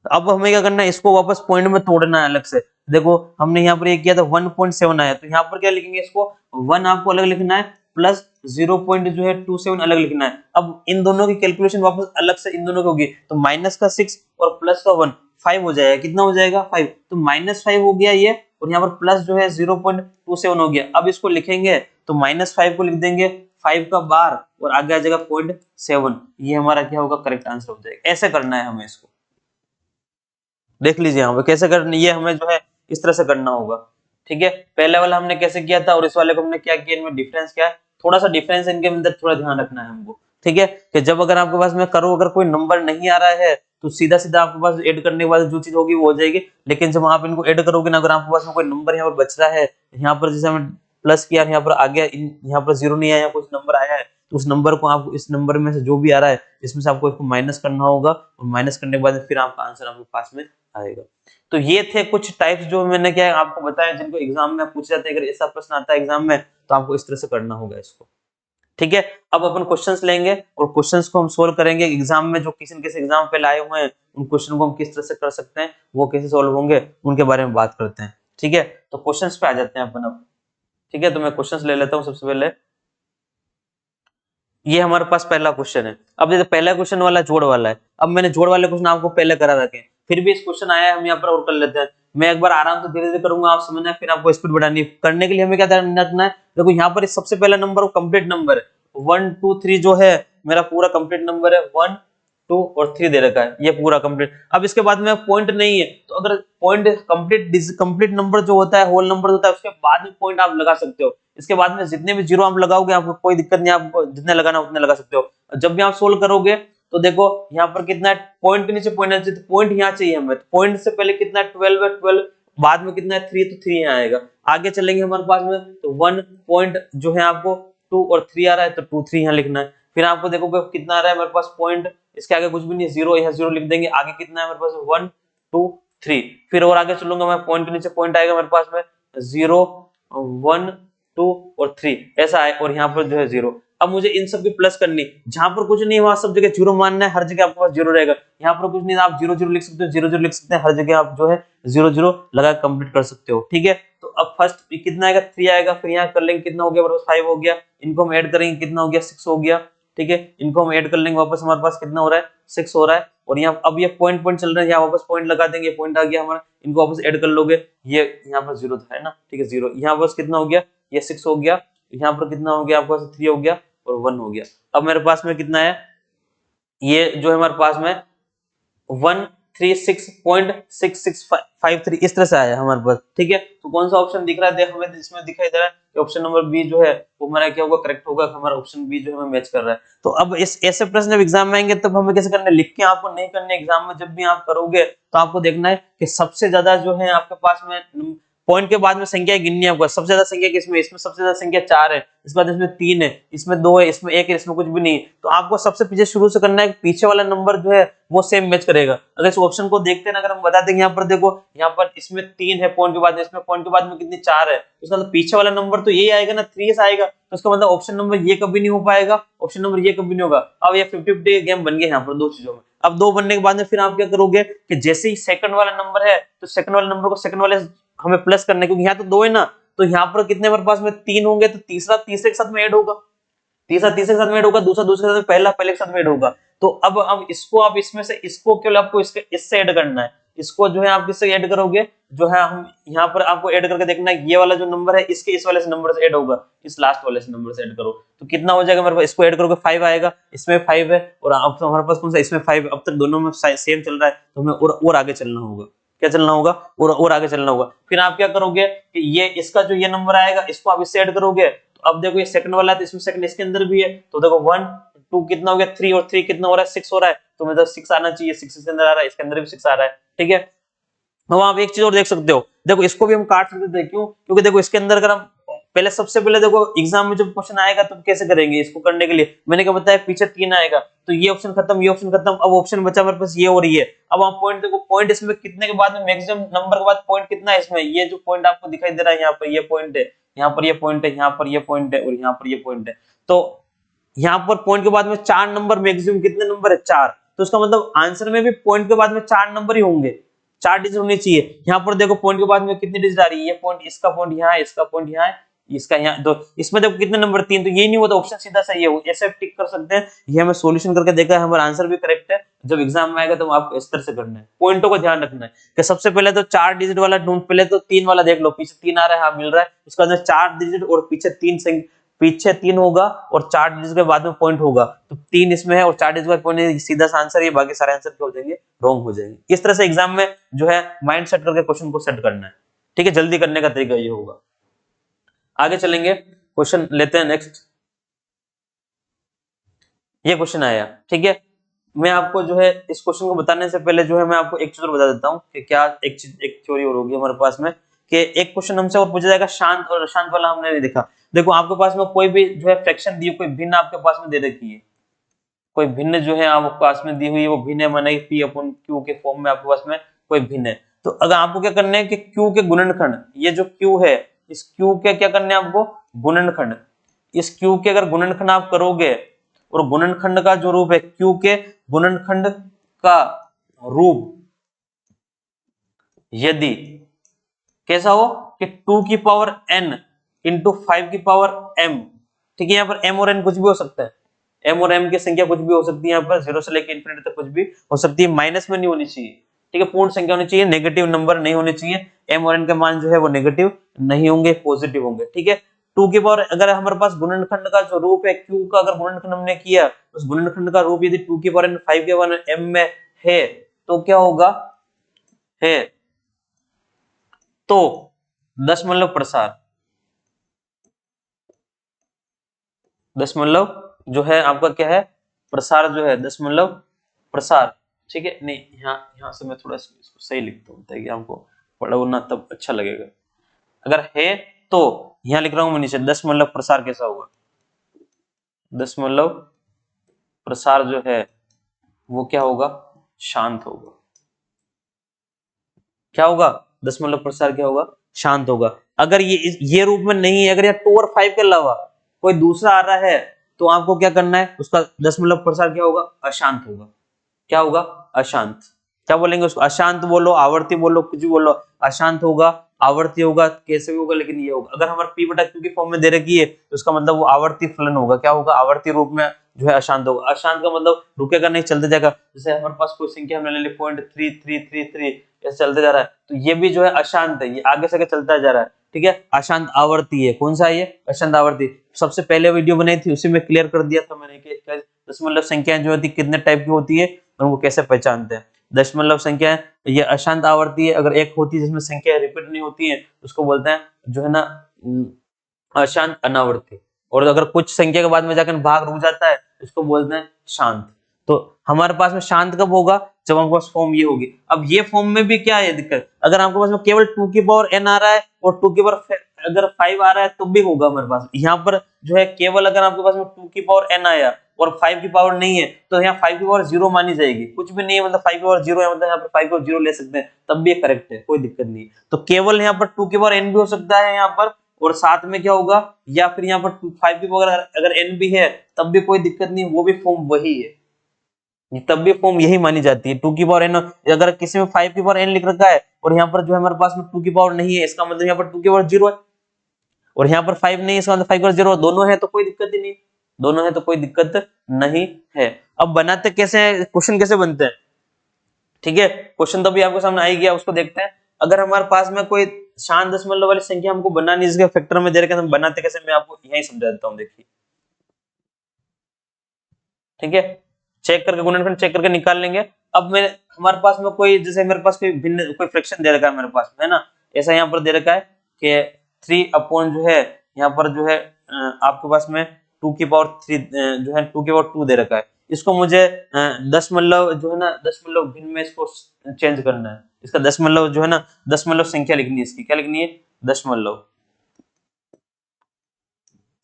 अब हमें क्या करना है, इसको वापस पॉइंट में तोड़ना है अलग से। देखो हमने यहाँ पर ये किया था 1.7 आया, तो यहाँ पर क्या लिखेंगे, इसको 1 आपको अलग लिखना है प्लस 0.27 अलग लिखना है। अब इन दोनों की कैलकुलेशन वापस अलग से इन दोनों की होगी, तो माइनस का 6 और प्लस का 1 5 हो जाएगा। कितना हो जाएगा 5, तो -5 हो गया ये, और यहाँ पर प्लस जो है 0.27 हो गया। अब इसको लिखेंगे तो -5 को लिख देंगे 5 का बार और आगे आ जाएगा 0.7, ये हमारा क्या होगा, करेक्ट आंसर हो जाएगा। ऐसे करना है हमें इसको, देख लीजिए यहाँ पे कैसे करना, ये हमें जो है इस तरह से करना होगा। ठीक है, पहले वाला हमने कैसे किया था और इस वाले को हमने क्या किया, इनमें डिफरेंस क्या है, थोड़ा सा डिफरेंस इनके अंदर थोड़ा ध्यान रखना है हमको। ठीक है, कि जब अगर आपके पास में करो अगर कोई नंबर नहीं आ रहा है तो सीधा सीधा आपके पास ऐड करने के बाद जो चीज होगी वो हो जाएगी, लेकिन जब आप इनको ऐड करोगे ना, अगर आपके पास में कोई नंबर यहाँ पर बच रहा है, यहाँ पर जैसे हमने प्लस किया, यहाँ पर आ गया, यहाँ पर 0 नहीं आया, कुछ नंबर आया है, तो उस नंबर को आप इस नंबर में से जो भी आ रहा है इसमें से आपको इसको माइनस करना होगा, और माइनस करने के बाद फिर आपका आंसर आपके पास में आएगा। तो ये थे कुछ टाइप्स जो मैंने क्या आपको बताया, जिनको एग्जाम में पूछे जाते हैं। अगर ऐसा प्रश्न आता है एग्जाम में तो आपको इस तरह से करना होगा इसको। ठीक है, अब अपन क्वेश्चंस लेंगे और क्वेश्चंस को हम सोल्व करेंगे। एग्जाम में जो किसी न किसी एग्जाम पे लाए हुए हैं उन क्वेश्चन को हम किस तरह से कर सकते हैं, वो कैसे सोल्व होंगे, उनके बारे में बात करते हैं। ठीक है, तो क्वेश्चंस पे आ जाते हैं अपन अब। ठीक है, तो मैं क्वेश्चंस ले लेता हूँ सबसे पहले। ये हमारे पास पहला क्वेश्चन है। अब देखो पहला क्वेश्चन वाला जोड़ वाला है। अब मैंने जोड़ वाले क्वेश्चन आपको पहले करा रखे हैं, फिर भी इस क्वेश्चन आया है, हम यहाँ पर और कर लेते हैं। मैं एक बार आराम से धीरे धीरे करूंगा, आप समझना है, फिर आपको स्पीड बढ़ानी है। करने के लिए हमें क्या ध्यान रखना है, देखो यहाँ पर सबसे पहला नंबर कंप्लीट नंबर है 1 2 3 जो है मेरा पूरा कंप्लीट नंबर है, 1 2 और 3 दे रखा है, ये पूरा कंप्लीट। अब इसके बाद में पॉइंट नहीं है, तो अगर पॉइंट कंप्लीट नंबर जो होता है, होल नंबर होता है, उसके बाद में पॉइंट आप लगा सकते हो। इसके बाद में जितने भी जीरो आप लगाओगे आपको कोई दिक्कत नहीं, आपको जितने लगाना उतने लगा सकते हो। जब भी आप सोल्व करोगे तो देखो यहाँ पर कितना है, पॉइंट के नीचे पॉइंट है, तो पॉइंट यहाँ चाहिए हमें, पॉइंट से पहले कितना है 12 है, 12 बाद में कितना है 3, तो 3 यहाँ आएगा। आगे चलेंगे हमारे पास में, तो 1 पॉइंट जो है आपको 2 और 3 आ रहा है, तो 2 3 यहाँ लिखना है। फिर आपको देखोगे कितना आ रहा है हमारे पास पॉइंट, इसके आगे कुछ भी नहीं, 0, यहाँ 0 लिख देंगे। आगे कितना है हमारे पास 1 2 3, फिर और आगे चलूंगा मैं, पॉइंट के नीचे पॉइंट आएगा मेरे पास में 0 1 2 और 3 ऐसा है, और यहाँ पर जो है 0। अब मुझे इन सब की प्लस करनी, जहां पर कुछ नहीं वहां सब जगह 0 मानना है, हर जगह आपके पास 0 रहेगा। यहाँ पर कुछ नहीं, आप 0 0 लिख सकते हो, 0 0 लिख सकते हैं, हर जगह आप जो है 0 0 लगा कंप्लीट कर सकते हो। ठीक है, तो अब फर्स्ट कितना आएगा 3 आएगा, फिर यहाँ कर लेंगे कितना हो गया, 5 हो गया, इनको हम ऐड करेंगे कितना हो गया 6 हो गया। ठीक है, इनको हम ऐड कर लेंगे वापस, हमारे पास कितना हो रहा है 6 हो रहा है। और यहाँ अब ये पॉइंट पॉइंट चल रहा है, यहाँ वापस पॉइंट लगा देंगे, पॉइंट आ गया हमारा, इनको वापस ऐड कर लोगे, ये यहाँ पर 0 है ना। ठीक है, 0 यहाँ पर कितना हो गया, ये 6 हो गया, यहाँ पर कितना हो गया आपके पास 3 हो गया और 1 हो गया। अब मेरे पास में कितना है, ये जो है हमारे पास में 136.6653 इस तरह से आया हमारे पास। ठीक है, तो कौन सा ऑप्शन दिख रहा है, हमें इसमें दिखाई दे रहा है कि ऑप्शन नंबर बी जो है वो हमारा क्या होगा, करेक्ट होगा, हमारा ऑप्शन बी जो है हमें मैच कर रहा है। तो अब इस ऐसे प्रश्न जब एग्जाम में आएंगे तब हमें कैसे करना है, लिख के आपको नहीं करने, एग्जाम में जब भी आप करोगे तो आपको देखना है कि सबसे ज्यादा जो है आपके पास में पॉइंट के बाद में संख्या गिननी है आपको, सबसे ज्यादा संख्या किसमें, इसमें सबसे ज्यादा संख्या 4 है, इसके बाद इसमें 3 है, इसमें 2 है, इसमें 1 है, इसमें कुछ भी नहीं है। तो आपको सबसे पीछे शुरू से करना है, पीछे वाला नंबर जो है वो सेम मैच करेगा। अगर इस ऑप्शन को देखते हैं ना, अगर हम बता देंगे यहाँ पर देखो, यहाँ पर इसमें 3 है पॉइंट के बाद में, इसमें पॉइंट के बाद में कितनी 4 है, तो इसका मतलब पीछे वाला नंबर तो यही आएगा ना, 3 आएगा। तो इसका मतलब ऑप्शन नंबर ये कभी नहीं हो पाएगा, ऑप्शन नंबर ये कभी नहीं होगा। अब ये 50-50 गेम बन गया यहाँ पर दो चीजों में। अब दो बनने के बाद में फिर आप क्या करोगे कि जैसे ही सेकंड वाला नंबर है तो सेकंड वाले नंबर को सेकंड वाले हमें प्लस करना है, क्योंकि यहाँ तो 2 है ना, तो यहाँ पर कितने हमारे पास में 3 होंगे, तो तीसरा तीसरे के साथ में ऐड होगा, तीसरा तीसरे के साथ में ऐड होगा, दूसरा दूसरे के साथ में, पहला पहले के साथ में ऐड होगा। तो अब इसको आप इसमें से इसको केवल आपको इससे ऐड करना है, इसको जो है आप किससे ऐड करोगे, जो है हम यहाँ पर आपको ऐड करके देखना है, ये वाला जो नंबर है इसके इस वाले से नंबर से ऐड होगा, इस लास्ट वाले से नंबर से ऐड करो, तो कितना हो जाएगा हमारे पास, इसको ऐड करोगे 5 आएगा, इसमें 5 है, और अब तो हमारे पास कौन सा, इसमें 5, अब तक दोनों में सेम चल रहा है, तो हमें और आगे चलना होगा, क्या चलना होगा, और आगे चलना होगा। फिर आप क्या करोगे कि ये इसका जो ये नंबर आएगा इसको आप इससे ऐड करोगे, तो अब देखो ये सेकंड वाला है, तो इसमें सेकंड इसके अंदर भी है, तो देखो 1 2 कितना हो गया 3, और 3 कितना हो रहा है 6 हो रहा है, तो मतलब 6 आना चाहिए, 6 इसके अंदर आ रहा है, इसके अंदर भी 6 आ रहा है। ठीक है, तो आप एक चीज और देख सकते हो, देखो इसको भी हम काट सकते हैं, क्यों, क्योंकि देखो इसके अंदर अगर हम पहले सबसे पहले देखो एग्जाम में जब क्वेश्चन आएगा तो कैसे करेंगे इसको करने के लिए, मैंने क्या बताया पीछे 3 आएगा, तो ये ऑप्शन खत्म, ये ऑप्शन खत्म, अब ऑप्शन बचा हमारे पास ये और ये। अब आप पॉइंट देखो, पॉइंट इसमें कितने के बाद में, मैक्सिमम नंबर के बाद पॉइंट कितना है इसमें, ये जो पॉइंट आपको दिखाई दे रहा है यहाँ पर ये पॉइंट है, यहाँ पर ये पॉइंट है, यहाँ पर ये पॉइंट है, और यहाँ पर ये पॉइंट है। तो यहाँ पर पॉइंट के बाद में 4 नंबर, मैक्सिमम कितने नंबर है 4, तो उसका मतलब आंसर में भी पॉइंट के बाद में 4 नंबर ही होंगे, 4 डिजिट होनी चाहिए। यहाँ पर देखो पॉइंट के बाद में कितनी डिजिट आ रही है, ये पॉइंट, इसका पॉइंट यहाँ है, इसका पॉइंट यहाँ है, इसका यहाँ, तो इसमें देखो कितने नंबर 3, तो ये नहीं हुआ तो ऑप्शन सीधा सही है, ऐसे टिक कर सकते हैं। ये हमें सॉल्यूशन करके देखा है, हमारा आंसर भी करेक्ट है। जब एग्जाम में आएगा तो आपको इस तरह से करना है, पॉइंटों को ध्यान रखना है कि सबसे पहले तो 4 डिजिट वाला ढूंढ, पहले तो 3 वाला देख लो, पीछे 3 आ रहा है, हाँ मिल रहा है, उसके बाद 4 डिजिट और पीछे 3 होगा और 4 डिजिट के बाद में पॉइंट होगा, तो 3 इसमें है और 4 डिजिट का पॉइंट, सीधा सा आंसर, ये बाकी सारे आंसर क्या हो जाएंगे, रॉन्ग हो जाएंगे। इस तरह से एग्जाम में जो है माइंड सेट करके क्वेश्चन को सेट करना है, ठीक है, जल्दी करने का तरीका ये होगा। आगे चलेंगे, क्वेश्चन लेते हैं नेक्स्ट। ये क्वेश्चन आया, ठीक है, मैं आपको जो है इस क्वेश्चन को बताने से पहले जो है मैं आपको एक चीज और बता देता हूँ कि क्या एक थ्योरी और होगी हमारे पास में, कि एक क्वेश्चन हमसे और पूछा जाएगा शांत और अशांत वाला, हमने नहीं देखा। देखो आपके पास में कोई भी जो है फ्रैक्शन दी, कोई भिन्न आपके पास में दे रखी है, कोई भिन्न जो है आपके पास में दी हुई है, वो भिन्न है, माने पी अपॉन क्यू के फॉर्म में आपके पास में कोई भिन्न है। तो अगर आपको क्या करना है कि क्यू के गुणनखंड, ये जो क्यू है, इस क्यू के क्या करना है आपको, गुणनखंड, इस क्यू के अगर गुणनखंड आप करोगे, और गुणनखंड का जो रूप है, क्यू के गुणनखंड का रूप यदि कैसा हो कि 2 की पावर n इंटू 5 की पावर m, ठीक है, यहाँ पर m और n कुछ भी हो सकता है, m और m की संख्या कुछ भी हो सकती है, यहाँ पर 0 से लेकर इंफिनिटी तक कुछ भी हो सकती है, माइनस में नहीं होनी चाहिए, ठीक है, पूर्ण संख्या होनी चाहिए, नेगेटिव नंबर नहीं होने चाहिए, m और n के मान जो है वो नेगेटिव नहीं होंगे, पॉजिटिव होंगे, ठीक है। 2 की पावर, अगर हमारे पास गुणनखंड का जो रूप है q का, अगर गुणनखंड हमने किया, उस गुणनखंड का रूप यदि 2 की पावर n 5 के पावर m में है, तो क्या होगा, है तो दशमलव प्रसार, दशमलव जो है आपका क्या है, प्रसार जो है, दशमलव प्रसार, ठीक है। नहीं, यहाँ से मैं थोड़ा इसको सही लिखता हूँ ताकि आपको पढ़ना तब अच्छा लगेगा। अगर है तो यहाँ लिख रहा हूं मैं नीचे, दशमलव प्रसार कैसा होगा, दशमलव प्रसार जो है वो क्या होगा, शांत होगा। क्या होगा, दशमलव प्रसार क्या होगा, शांत होगा। अगर ये रूप में नहीं है, अगर ये 2 और 5 के अलावा कोई दूसरा आ रहा है, तो आपको क्या करना है, उसका दशमलव प्रसार क्या होगा, अशांत होगा। क्या होगा, अशांत। क्या बोलेंगे उसको, अशांत बोलो, आवर्ती बोलो, कुछ भी बोलो, अशांत होगा, आवर्ती होगा, कैसे भी होगा, लेकिन ये होगा। अगर हमारे पी बटा क्यू की फॉर्म में दे रखी है, तो उसका मतलब वो आवर्ती फलन होगा। क्या होगा, आवर्ती रूप में जो है अशांत होगा। अशांत का मतलब रुकेगा नहीं, चलते जाएगा। जैसे हमारे पास कोई संख्या हमने ले ली 0.3333, ऐसे चलते जा रहा है, तो ये भी जो है अशांत है, ये आगे से चलता जा रहा है, ठीक है। अशांत आवर्ती है, कौन सा है ये, अशांत आवर्ती। सबसे पहले वीडियो बनाई थी, उसी में क्लियर कर दिया था मैंने कि दशमलव संख्याएं जो होती कितने टाइप की होती है, उनको कैसे पहचानते हैं। दशमलव संख्या ये अशांत आवर्ती है, अगर एक होती है जिसमें संख्या रिपीट नहीं होती है, उसको बोलते हैं जो है ना अशांत अनावर्ती। और अगर कुछ संख्या के बाद में जाकर भाग रुक जाता है, इसको बोलते हैं शांत। तो हमारे पास में शांत कब होगा, जब हमारे पास फॉर्म ये होगी। अब ये फॉर्म में भी क्या है दिक्कत, अगर आपके पास में केवल 2 की पावर n आ रहा है और 2 की पावर अगर 5 आ रहा है तो भी होगा हमारे पास। यहाँ पर जो है केवल अगर आपके पास में 2 की पावर n आया और 5 की पावर नहीं है, तो यहाँ 5 की पावर 0 मानी जाएगी। कुछ भी नहीं है, मतलब 5 की पावर 0 है, मतलब यहाँ पर 5 की पावर 0 ले सकते हैं, तब भी करेक्ट है, कोई दिक्कत नहीं। तो केवल यहाँ पर 2 की पावर n भी हो सकता है यहाँ पर, और साथ में क्या होगा, या फिर यहाँ पर 5 की पावर अगर n भी है तब भी कोई दिक्कत नहीं, वो भी फॉर्म वही है, तब भी फॉर्म यही मानी जाती है। 2 की पावर n, अगर किसी में 5 की पावर n लिख रखा है और यहाँ पर जो है हमारे पास में 2 की पावर नहीं है, इसका मतलब यहाँ पर 2 की पावर 0 है, और यहाँ पर 5 नहीं है, इसका मतलब 5 की पावर 0, दोनों है तो कोई दिक्कत ही नहीं, दोनों है तो कोई दिक्कत नहीं है। अब बनाते कैसे हैं, क्वेश्चन कैसे बनते हैं, ठीक है, क्वेश्चन तो अभी आपके सामने आ ही गया, उसको देखते हैं। अगर हमारे पास में कोई शांत दशमलव वाली संख्या हमको बनानी, इसके फैक्टर में दे रखे, हम बनाते कैसे, मैं आपको यही समझा देता हूँ, देखिए, ठीक है। चेक करके गुणनखंड चेक करके निकाल लेंगे। अब मैं हमारे पास में कोई, जैसे मेरे पास कोई भिन्न कोई फ्रैक्शन दे रखा है मेरे पास, है ना, ऐसा यहाँ पर दे रखा है कि 3 अपॉन जो है यहाँ पर जो है आपके पास में 2 की पावर 3 जो है 2 की पावर 2 दे रखा है। इसको मुझे दशमलव जो है ना, दशमलव भिन्न में इसको चेंज करना है। इसका दशमलव जो है ना, दशमलव संख्या लिखनी है, इसकी क्या लिखनी है, दशमलव,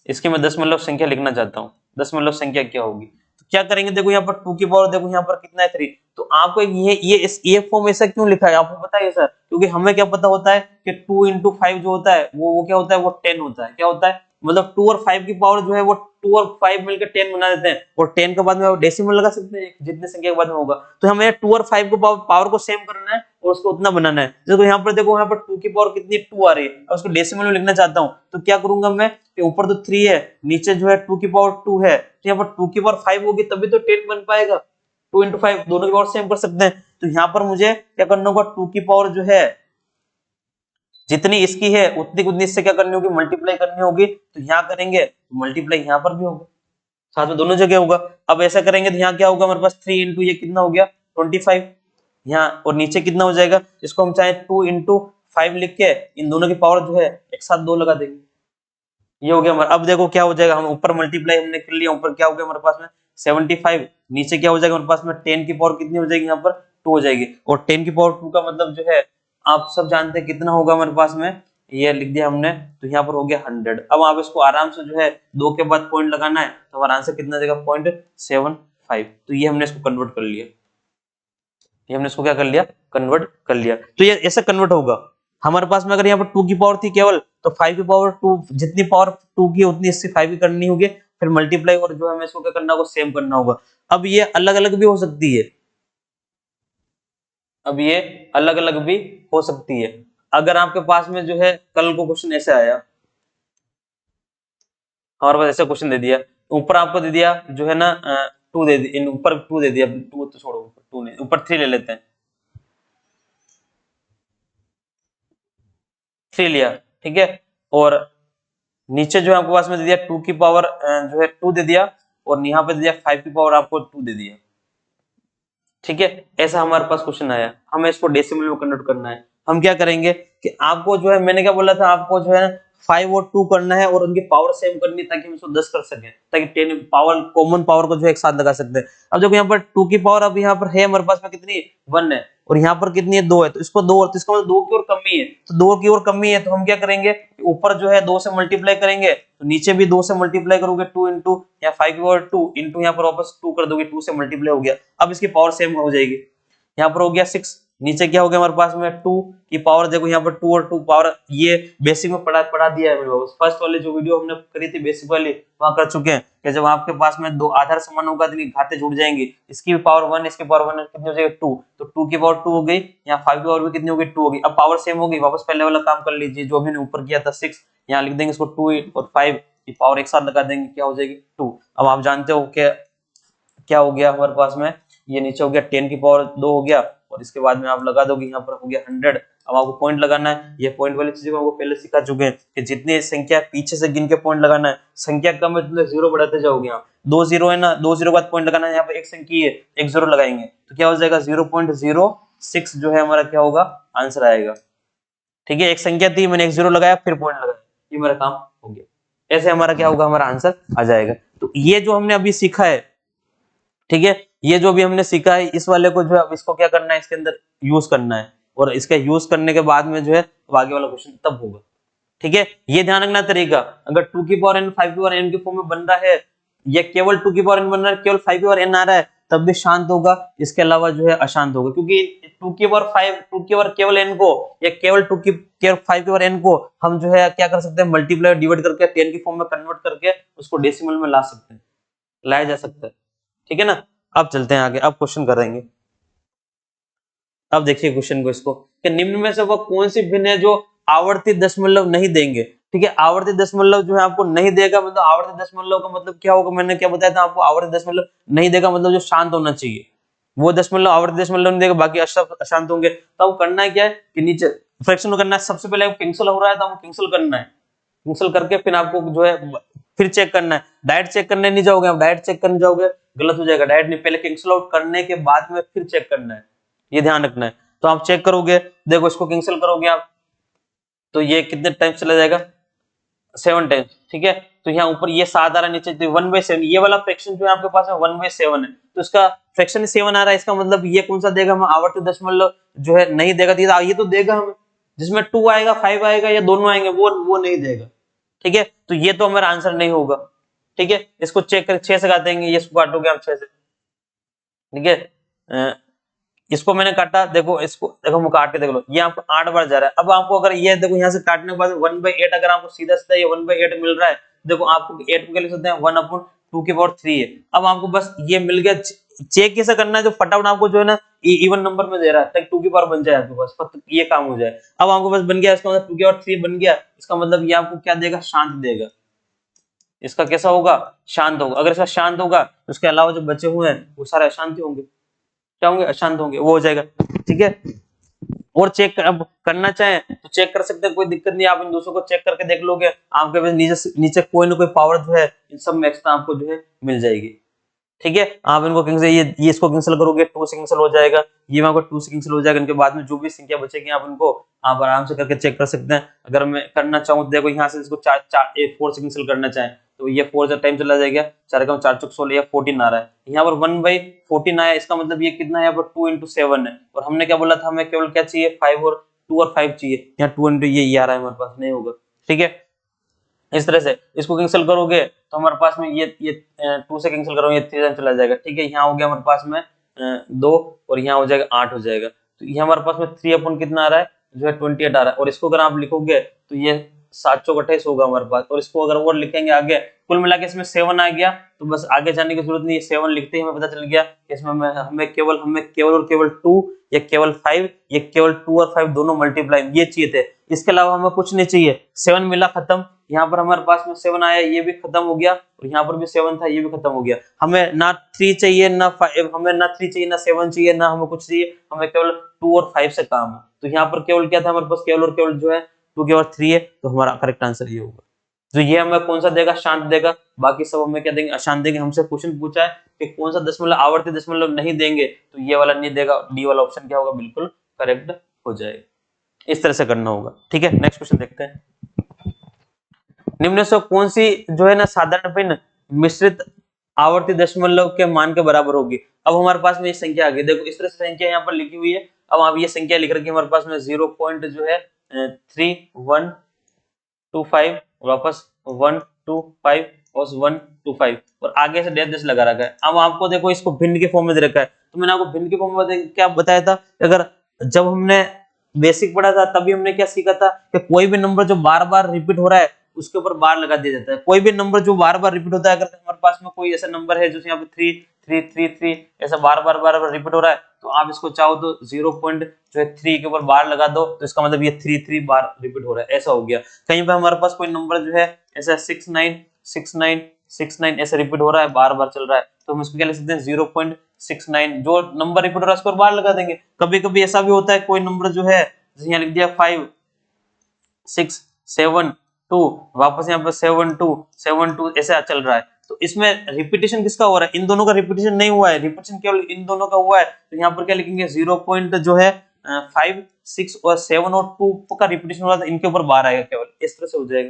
इसकी मैं दशमलव संख्या लिखना चाहता हूँ। दशमलव संख्या क्या होगी, तो क्या करेंगे, देखो यहाँ पर 2 की पावर, देखो यहाँ पर कितना है 3, तो आपको ये फॉर्म ऐसा क्यों लिखा है आपको पता है सर, क्योंकि हमें क्या पता होता है कि 2 into 5 जो होता है वो क्या होता है, वो 10 होता है। क्या होता है, मतलब 2 और 5 की पावर जो है वो 2 और 5 मिलकर 10 बना देते हैं, और 10 के बाद में डेसिमल लगा सकते हैं जितने संख्या के बाद में होगा। तो हमें 2 और 5 को पावर को सेम करना है और उसको उतना बनाना है। देखो यहाँ पर, देखो यहाँ पर 2 की पावर कितनी 2 आ रही है, और उसको डेसिमल में लिखना चाहता हूँ तो क्या करूंगा मैं कि ऊपर तो 3 है, नीचे जो है 2 की पावर 2 है, तो यहाँ पर 2 की पावर 5 होगी तभी तो 10 बन पाएगा। 2 into 5 दोनों की पावर सेम कर सकते हैं। तो यहाँ पर मुझे क्या करना होगा, 2 की पावर जो है जितनी इसकी है उतनी उतनी इससे क्या करनी होगी, मल्टीप्लाई करनी होगी। तो यहाँ करेंगे तो मल्टीप्लाई यहाँ पर भी होगा, साथ में दोनों जगह होगा। अब ऐसा करेंगे तो यहाँ क्या होगा हमारे पास, 3 इंटू ये कितना हो गया 25 यहाँ, और नीचे कितना हो जाएगा, इसको हम चाहे 2 इंटू 5 लिख के इन दोनों की पावर जो है एक साथ 2 लगा देंगे, ये हो गया हमारा। अब देखो क्या हो जाएगा, हम ऊपर मल्टीप्लाई हमने कर लिया, ऊपर क्या हो गया हमारे पास में 75, नीचे क्या हो जाएगा हमारे पास में 10 की पावर कितनी हो जाएगी, यहाँ पर 2 हो जाएगी, और 10 की पावर 2 का मतलब जो है आप सब जानते हैं कितना होगा हमारे पास में, ये लिख दिया हमने, तो यहाँ पर हो गया 100। अब आप इसको आराम से जो है 2 के बाद पॉइंट लगाना है तो हमारा आंसर कितना देगा 0.75। तो ये हमने इसको कन्वर्ट कर लिया, ये हमने इसको क्या कर लिया, कन्वर्ट कर लिया। तो ये ऐसा कन्वर्ट होगा हमारे पास में। अगर यहाँ पर 2 की पावर थी केवल, तो 5 की पावर 2, जितनी पावर 2 की उतनी इससे 5 की करनी होगी, फिर मल्टीप्लाई और जो हमें इसको क्या करना होगा, सेम करना होगा। अब ये अलग अलग भी हो सकती है, अब ये अलग अलग भी हो सकती है। अगर आपके पास में जो है कल को क्वेश्चन ऐसे आया, हमारे पास ऐसा क्वेश्चन दे दिया, ऊपर आपको दे दिया जो है ना 2 दे दिया, ऊपर 2 दे दिया, 2 तो छोड़ो, 2 नहीं, ऊपर 3 ले लेते हैं, 3 लिया, ठीक है, और नीचे जो है आपके पास में दे दिया 2 की पावर जो है 2 दे दिया, और यहाँ पे दे दिया 5 की पावर आपको 2 दे दिया, ठीक है। ऐसा हमारे पास क्वेश्चन आया, हमें इसको डेसिमल में कन्वर्ट करना है। हम क्या करेंगे कि आपको जो है, मैंने क्या बोला था आपको, जो है 5 और 2 करना है और उनकी पावर सेम करनी है, ताकि हम इसको 10 कर सकें, ताकि 10 पावर कॉमन पावर को जो है एक साथ लगा सकते हैं। अब देखो यहाँ पर 2 की पावर, अब यहाँ पर है हमारे पास में कितनी 1 है, और यहाँ पर कितनी है 2 है, तो इसको 2, तो इसका मतलब 2 की ओर कमी है, तो 2 की ओर कमी है, तो हम क्या करेंगे, ऊपर जो है 2 से मल्टीप्लाई करेंगे, तो नीचे भी 2 से मल्टीप्लाई करोगे, 2 इंटू या 5 की पावर 2 इंटू यहाँ पर वापस 2 कर दोगे, 2 से मल्टीप्लाई हो गया। अब इसकी पावर सेम हो जाएगी, यहाँ पर हो गया 6, नीचे क्या हो गया हमारे पास में 2 की पावर, देखो यहाँ पर 2 और 2 पावर, ये बेसिक में पढ़ा दिया है मेरे पास, फर्स्ट वाली जो वीडियो हमने करी थी बेसिक वाली, वहां कर चुके हैं कि जब आपके पास में दो आधार समान होगा तो घाते जुड़ जाएंगी, इसकी पावर 1, इसकी पावर 1 कितनी हो जाएगी 2, तो 2 की पावर 2 हो गई, यहाँ 5 की पावर भी कितनी हो गई 2 हो गई। अब पावर सेम हो गई, वापस पहले वाला काम कर लीजिए जो हमने ऊपर किया था 6, यहाँ लिख देंगे इसको 2 और 5 की पावर एक साथ लगा देंगे, क्या हो जाएगी 2। अब आप जानते हो कि क्या हो गया हमारे पास में, ये नीचे हो गया 10 की पावर 2 हो गया, और इसके बाद में आप लगा दोगे यहाँ पर हो गया 100। अब आपको पॉइंट लगाना है, ये पॉइंट वाली चीजें आपको पहले सिखा चुके हैं कि जितनी संख्या पीछे से गिन के पॉइंट लगाना है, संख्या कम है तो जीरो बढ़ाते जाओगे, यहाँ 2 जीरो है ना, 2 जीरो के बाद पॉइंट लगाना है, यहाँ पे एक संख्या है, एक जीरो लगाएंगे तो क्या हो जाएगा 0.06 जो है हमारा क्या होगा, आंसर आएगा, ठीक है। एक संख्या थी, मैंने एक जीरो लगाया फिर पॉइंट लगाया, ये मेरा काम हो गया। ऐसे हमारा क्या होगा, हमारा आंसर आ जाएगा। तो ये जो हमने अभी सीखा है, ठीक है, ये जो भी हमने सीखा है, इस वाले को जो है अब इसको क्या करना है, इसके अंदर यूज करना है, और इसका यूज करने के बाद में जो है आगे वाला क्वेश्चन तब होगा, ठीक है। ये ध्यान रखना तरीका, अगर 2 की पावर n 5 की पावर n के फॉर्म में बन रहा है, या केवल 2 की पावर n बन रहा है, केवल 5 की पावर n आ रहा है, तब भी शांत होगा, इसके अलावा जो है अशांत होगा, क्योंकि 2 की पावर 5, 2 की पावर केवल n को, या केवल 2 की केवल 5 की पावर n को हम जो है क्या कर सकते हैं, मल्टीप्लाई डिवाइड करके 10 की फॉर्म में कन्वर्ट करके उसको डेसिमल में ला सकते हैं, लाया जा सकता है, ठीक है ना। अब चलते हैं आगे, अब क्वेश्चन करेंगे। अब देखिए क्वेश्चन को, इसको कि निम्न में से वह कौन सी भिन्न है जो आवर्ती दशमलव नहीं देंगे, ठीक है। आवर्ती दशमलव जो है आपको नहीं देगा, मतलब आवर्ती दशमलव का मतलब क्या होगा, मैंने क्या बताया था आपको, आवर्ती दशमलव नहीं देगा मतलब जो शांत होना चाहिए, वो दशमलव आवर्ती दशमलव नहीं देगा, बाकी अशांत होंगे। तो अब करना है क्या है कि नीचे फ्रैक्शन करना है, सबसे पहले कैंसिल हो रहा है तो हमको कैंसिल करना है, कैंसिल करके फिर आपको जो है फिर चेक करना है, डायरेक्ट चेक करने नहीं जाओगे, आप डायरेक्ट चेक करने जाओगे गलत हो जाएगा, डायरेक्ट नहीं, पहले कैंसिल आउट करने के बाद में फिर चेक करना है, ये ध्यान रखना है। तो आप चेक करोगे, देखो इसको कैंसिल करोगे आप, तो ये कितने टाइम चला जाएगा 7 टाइम्स, ठीक है। तो यहाँ ऊपर ये 7 आ रहा है, नीचे 1/7, ये वाला फ्रैक्शन जो है आपके पास में 1/7 है, तो इसका फ्रैक्शन 7 आ रहा है, इसका मतलब ये कौन सा देगा, हम आवर्ती दशमलव जो है नहीं देगा, ये तो देगा हमें, जिसमें 2 आएगा 5 आएगा या दोनों आएंगे, वो नहीं देगा, ठीक है। तो ये तो हमारा आंसर नहीं होगा, ठीक है। इसको चेक कर 6 से काटेंगे, ये इसको काटोगे आप 6 से, ठीक है। इसको मैंने काटा, देखो इसको देखो मैं काट के देख लो, ये आपको 8 बार जा रहा है। अब आपको अगर ये देखो यहाँ से काटने के बाद 1/8 अगर आपको सीधा सीधा ये 1/8 मिल रहा है, देखो आपको 8 को क्या लिख सकते हैं 1/2 है। अब आपको बस ये मिल गया, चेक कैसे करना है, जो फटाफट आपको जो है ना इवन नंबर में दे रहा है तक 2 की पावर बन जाए आपके पास, बस ये काम हो जाए। अब आपको बस बन गया, इसका मतलब 2 बन गया, इसका मतलब ये आपको क्या देगा, शांत देगा। इसका कैसा होगा, शांत होगा। अगर इसका शांत होगा तो उसके अलावा जो बचे हुए हैं वो सारे अशांत होंगे, क्या होंगे, अशांत होंगे, वो हो जाएगा। ठीक है, और चेक अब करना चाहें तो चेक कर सकते हैं, कोई दिक्कत नहीं, आप इन दूसरों को चेक करके देख लोगे, आपके पास नीचे नीचे कोई ना कोई पावर जो है इन सब में एक्स्ट्रा आपको जो है मिल जाएगी। ठीक है, आप इनको कैंसिल, ये इसको कैंसिल करोगे 2 से कैंसिल हो जाएगा, ये वहां को 2 से कैंसिल हो जाएगा। इनके बाद में जो भी संख्या बचेगी आप इनको आप आराम से करके चेक कर सकते हैं। अगर मैं करना चाहूँ तो देखो यहाँ से इसको 4 से कैंसिल करना चाहें तो ये 4 से टाइम चला जाएगा, 4 का 4 चौक 16, 14 आ रहा है, यहाँ पर 1/14 आया, इसका मतलब ये कितना है, यहाँ पर 2 into 7 है। और हमने क्या बोला था, हमें केवल क्या चाहिए, 5 और 2 और 5 चाहिए, यहाँ 2 into ये आ रहा है हमारे पास, नहीं होगा। ठीक है, इस तरह से इसको कैंसिल करोगे तो हमारे पास में ये 2 से कैंसिल करोगे, ये 3 चला जाएगा। ठीक है, यहाँ हो गया हमारे पास में 2 और यहाँ हो जाएगा 8 हो जाएगा। तो ये हमारे पास में 3 अपन कितना आ रहा है, जो है 28 आ रहा है। और इसको अगर आप लिखोगे तो ये 7 चौक 28 होगा हमारे पास। और इसको अगर और लिखेंगे आगे, कुल मिला के इसमें 7 आ गया, तो बस आगे जाने की जरूरत नहीं है, 7 लिखते ही हमें पता चल गया कि इसमें हमें केवल और केवल 2 या केवल 5 या केवल 2 और 5 दोनों मल्टीप्लाई ये चाहिए थे, इसके अलावा हमें कुछ नहीं चाहिए। 7 मिला, खत्म। यहाँ पर हमारे पास में 7 आया, ये भी खत्म हो गया, और यहाँ पर भी 7 था, ये भी खत्म हो गया। हमें ना 3 चाहिए ना 5, हमें ना 3 चाहिए ना 7 चाहिए, ना हमें कुछ चाहिए, हमें केवल 2 और 5 से काम है। तो यहाँ पर केवल क्या था हमारे पास, केवल और केवल जो है 2 के और 3 है, तो हमारा करेक्ट आंसर ये होगा। तो ये हमें कौन सा देगा, शांत देगा, बाकी सब हमें क्या देंगे, अशांत देंगे। हमसे क्वेश्चन पूछा है कि कौन सा दशमलव आवर्ती दशमलव नहीं देंगे, तो ये वाला नहीं देगा, डी वाला ऑप्शन क्या होगा, बिल्कुल करेक्ट हो जाएगा। इस तरह से करना होगा। ठीक है, नेक्स्ट क्वेश्चन देखते हैं। निम्न से कौन सी जो है ना साधारण भिन्न मिश्रित आवर्ती दशमलव के मान के बराबर होगी। अब हमारे पास में ये संख्या आ गई, देखो इस तरह से संख्या यहाँ पर लिखी हुई है। अब आप ये संख्या लिख रखी है हमारे पास में 0. जो है 3125, वापस 125 और 125, और आगे से डेश लगा रखा है। अब आपको देखो इसको भिन्न के फॉर्म में दे रखा है, तो मैंने आपको भिन्न के फॉर्म में क्या बताया था, अगर जब हमने बेसिक पढ़ा था तभी हमने क्या सीखा था कि कोई भी नंबर जो बार बार रिपीट हो रहा है उसके ऊपर बार लगा दिया जाता है। कोई भी नंबर जो बार बार रिपीट होता है, अगर हमारे पास में कोई ऐसा नंबर है जैसे यहाँ पे 3 ऐसा बार बार रिपीट हो रहा है, तो आप इसको चाहो तो 0.3 के ऊपर बार लगा दो, तो इसका मतलब ये 3 बार रिपीट हो रहा है, ऐसा हो गया। कहीं पे हमारे पास कोई नंबर जो है ऐसा 69 ऐसा रिपीट हो रहा है, बार बार चल रहा है, तो हम इसको क्या लिख सकते हैं 0.69, जो नंबर रिपीट हो रहा है उसको बार लगा देंगे। कभी कभी ऐसा भी होता है कोई नंबर जो है जैसे यहाँ लिख दिया 5 6 7 2, वापस यहाँ पर 7 2 ऐसा चल रहा है, तो इसमें रिपीटेशन किसका हो रहा है, इन दोनों का रिपीटेशन नहीं हुआ है, रिपीटेशन केवल इन दोनों का हुआ है। तो यहाँ पर क्या लिखेंगे 0 जो है 5 6 और 7 और 2 का रिपीटेशन हो रहा था, इनके ऊपर बार आएगा, केवल इस तरह से हो जाएगा।